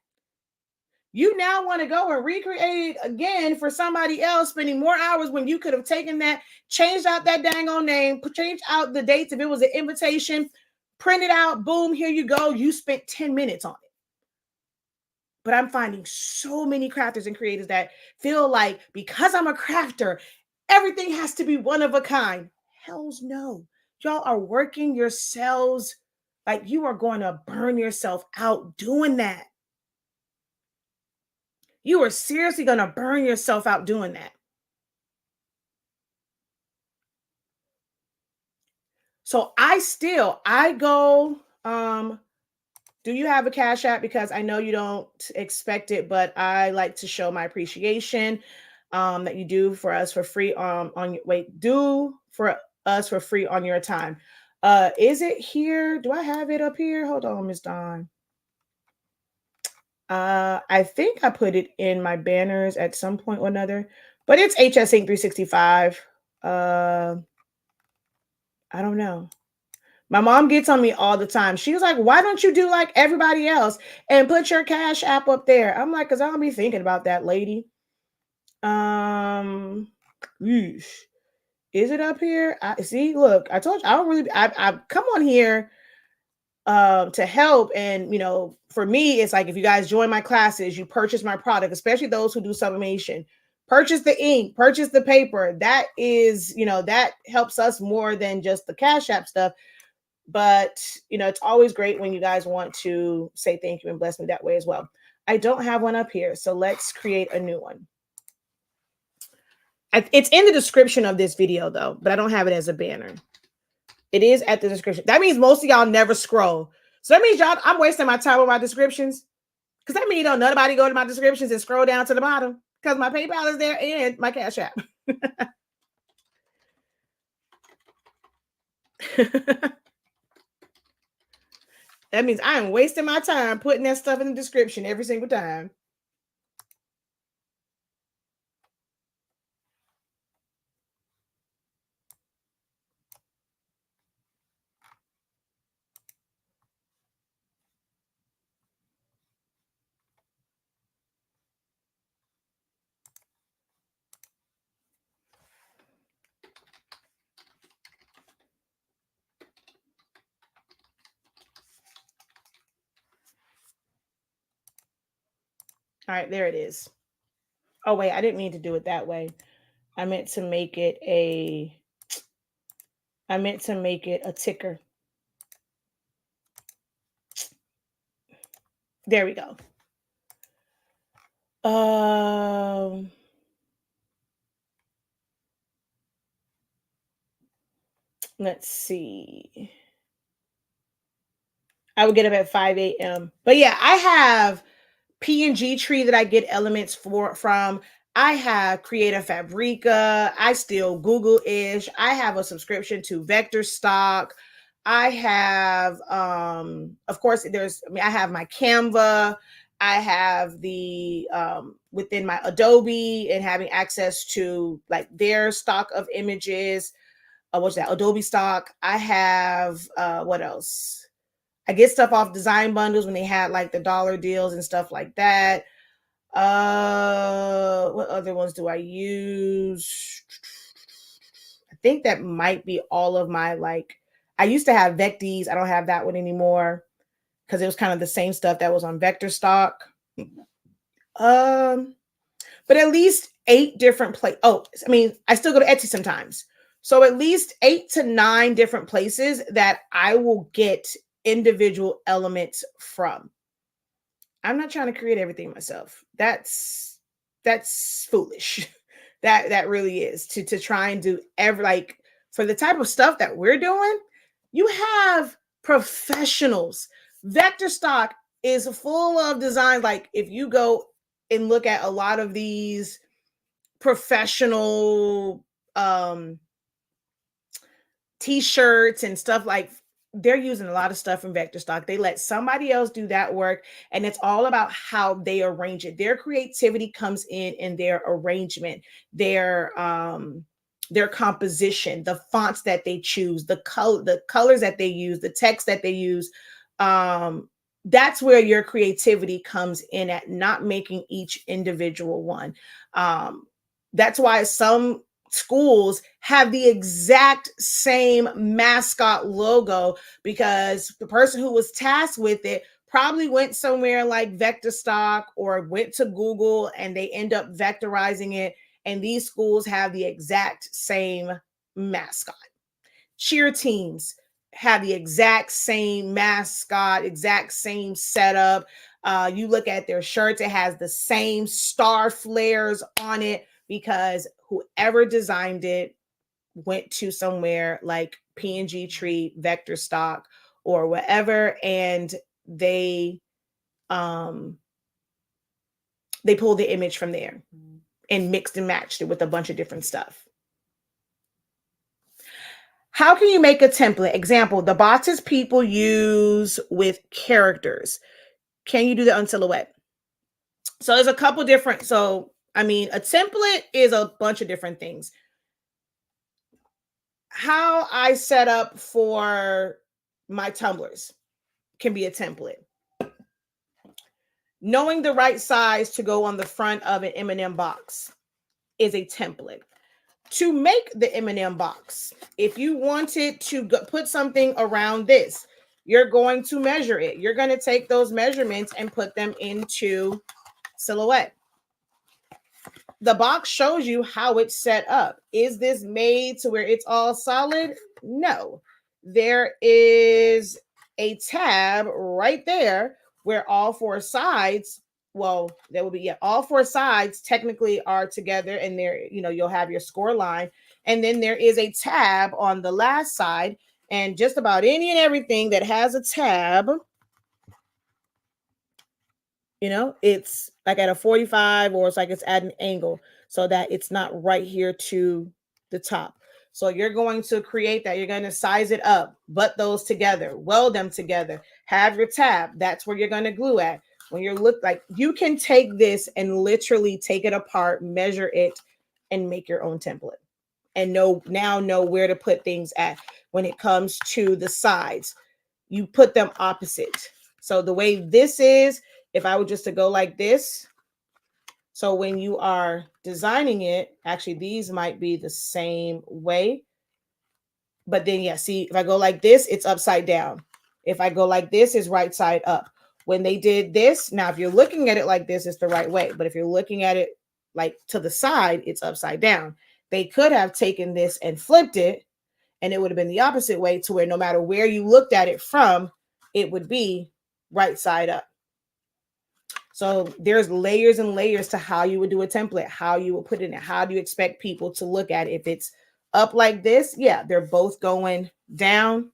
You now want to go and recreate it again for somebody else, spending more hours when you could have taken that, changed out that dang on name, changed out the dates if it was an invitation, print it out, boom, here you go. You spent 10 minutes on it. But I'm finding so many crafters and creators that feel like, because I'm a crafter, everything has to be one of a kind. Hells no. Y'all are working yourselves like you are going to burn yourself out doing that. You are seriously going to burn yourself out doing that. So I go, do you have a Cash App? Because I know you don't expect it, but I like to show my appreciation that you do for us for free do for us for free on your time. Is it here? Do I have it up here? Hold on, Miss Dawn. I think I put it in my banners at some point or another, but it's HSINK365. I don't know. My mom gets on me all the time. She was like, "Why don't you do like everybody else and put your Cash App up there?" I'm like, "Cause I don't be thinking about that, lady." Is it up here? I see. Look, I told you I don't really. I come on here to help, and for me, it's like, if you guys join my classes, you purchase my product, especially those who do sublimation. Purchase the ink, purchase the paper. That is, that helps us more than just the Cash App stuff. But, it's always great when you guys want to say thank you and bless me that way as well. I don't have one up here, so let's create a new one. It's in the description of this video, though, but I don't have it as a banner. It is at the description. That means most of y'all never scroll. So that means I'm wasting my time with my descriptions. Because that means nobody go to my descriptions and scroll down to the bottom because my PayPal is there and my Cash App. That means I am wasting my time putting that stuff in the description every single time. All right, there it is. Oh, wait, I didn't mean to do it that way. I meant to make it a ticker. There we go. Let's see. I would get up at 5 a.m. But yeah, I have PNG tree that I get elements from. I have Creative Fabrica. I still Google-ish. I have a subscription to Vector Stock. I have of course I have my Canva. I have the within my Adobe and having access to like their stock of images. What's that? Adobe stock. I have what else? I get stuff off design bundles when they had like the dollar deals and stuff like that. What other ones do I use? I think that might be all of my like. I used to have Vecties. I don't have that one anymore because it was kind of the same stuff that was on Vector Stock. But at least 8 different places. Oh, I mean, I still go to Etsy sometimes. So at least 8 to 9 different places that I will get individual elements from. I'm not trying to create everything myself. That's foolish. That really is to try and do like for the type of stuff that we're doing. You have professionals. Vector Stock is full of designs. Like if you go and look at a lot of these professional t-shirts and stuff, like they're using a lot of stuff from Vector Stock. They let somebody else do that work, and it's all about how they arrange it. Their creativity comes in their arrangement, their composition, the fonts that they choose, the colors that they use, the text that they use. That's where your creativity comes in at, not making each individual one. That's why some schools have the exact same mascot logo, because the person who was tasked with it probably went somewhere like Vector Stock or went to Google and they end up vectorizing it. And these schools have the exact same mascot. Cheer teams have the exact same mascot, exact same setup. You look at their shirts, it has the same star flares on it, because whoever designed it went to somewhere like PNG Tree, Vector Stock, or whatever, and they pulled the image from there and mixed and matched it with a bunch of different stuff. How can you make a template? Example, the boxes people use with characters. Can you do that on Silhouette? So there's a couple different, a template is a bunch of different things. How I set up for my tumblers can be a template. Knowing the right size to go on the front of an M&M box is a template. To make the M&M box, if you wanted to put something around this, you're going to measure it. You're going to take those measurements and put them into Silhouette. The box shows you how it's set up. Is this made to where it's all solid? No. There is a tab right there where all 4 sides, all 4 sides technically are together, and there, you'll have your score line. And then there is a tab on the last side, and just about any and everything that has a tab You know, it's like at a 45, or it's like it's at an angle so that it's not right here to the top. So you're going to create that. You're going to size it up, butt those together, weld them together, have your tab. That's where you're going to glue at. When you're like, you can take this and literally take it apart, measure it, and make your own template. And know where to put things at. When it comes to the sides, you put them opposite. So the way this is, if I were just to go like this, so when you are designing it, actually these might be the same way. But then, yeah, see, if I go like this, it's upside down. If I go like this, it's right side up. When they did this, now if you're looking at it like this, it's the right way. But if you're looking at it like to the side, it's upside down. They could have taken this and flipped it, and it would have been the opposite way, to where no matter where you looked at it from, it would be right side up. So there's layers and layers to how you would do a template, how you would put it in, how do you expect people to look at it. If it's up like this, yeah, they're both going down.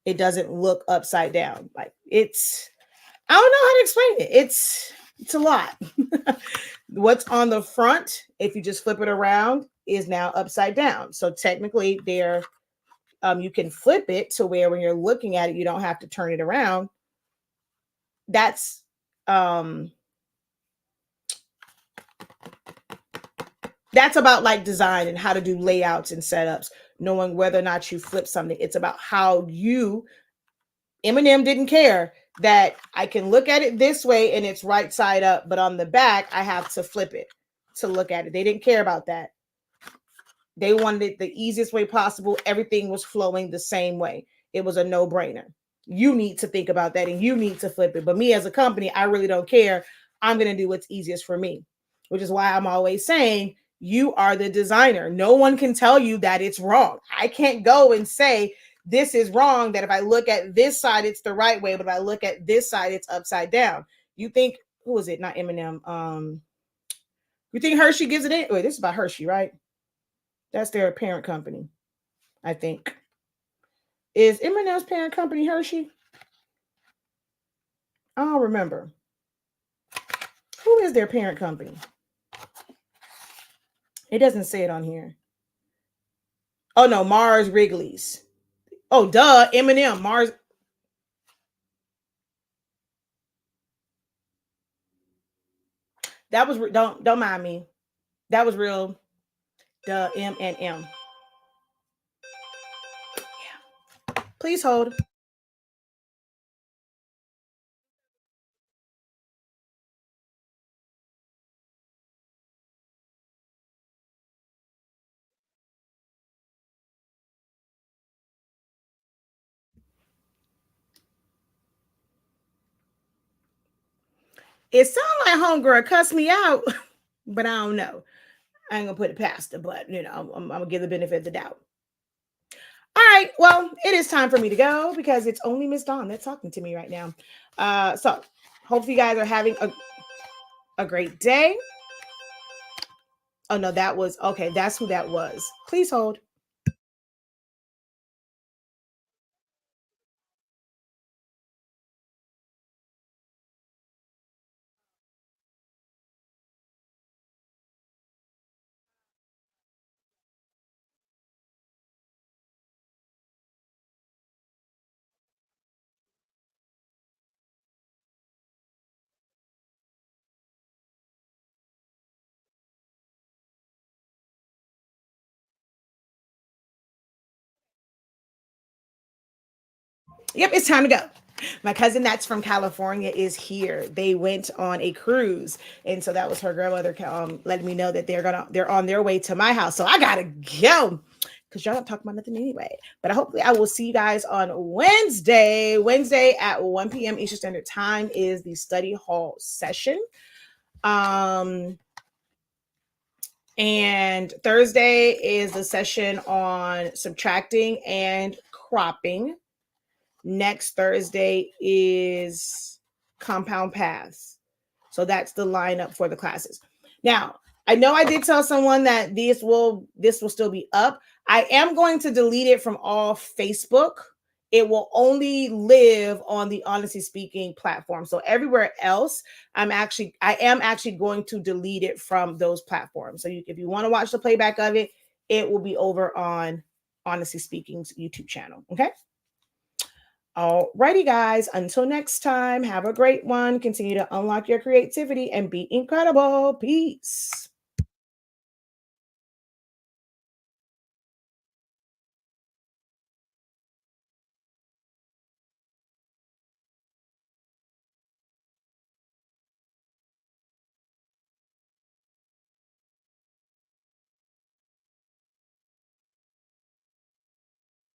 It doesn't look upside down. Like it's, I don't know how to explain it. It's a lot. What's on the front, if you just flip it around, is now upside down. So technically they're, you can flip it to where when you're looking at it, you don't have to turn it around. That's about like design and how to do layouts and setups, knowing whether or not you flip something. It's about how you, Eminem didn't care that I can look at it this way and it's right side up, but on the back, I have to flip it to look at it. They didn't care about that. They wanted it the easiest way possible. Everything was flowing the same way. It was a no-brainer. You need to think about that and you need to flip it. But me as a company, I really don't care. I'm going to do what's easiest for me, which is why I'm always saying you are the designer. No one can tell you that it's wrong. I can't go and say this is wrong, that if I look at this side, it's the right way, but if I look at this side, it's upside down. You think, who is it? Not Eminem. You think Hershey gives it in? Wait, this is about Hershey, right? That's their parent company, I think. Is Eminem's parent company Hershey? I don't remember. Who is their parent company? It doesn't say it on here. Oh, no, Mars Wrigley's. Oh, duh, Eminem, Mars. That was, don't mind me. That was real. Duh, M&M. Yeah. Please hold. It sounds like homegirl cussed me out, but I don't know. I ain't gonna put it past her, but you know, I'm gonna give the benefit of the doubt. All right, well, it is time for me to go because it's only Miss Dawn that's talking to me right now. So hopefully you guys are having a great day. Oh no, that was okay. That's who that was. Please hold. Yep, it's time to go. My cousin that's from California is here. They went on a cruise, and so that was her grandmother letting me know that they're on their way to my house. So I gotta go because y'all don't talk about nothing anyway. But hopefully I will see you guys on Wednesday. Wednesday at 1 p.m. Eastern Standard Time is the study hall session. And Thursday is the session on subtracting and cropping. Next Thursday is compound paths. So that's the lineup for the classes. Now, I know I did tell someone that this will still be up. I am going to delete it from all Facebook it will only live on the Honestly Speaking platform. So everywhere else, I am actually going to delete it from those platforms. So if you want to watch the playback of it, it will be over on Honestly Speaking's YouTube channel. Okay. Alrighty, guys. Until next time, have a great one. Continue to unlock your creativity and be incredible. Peace.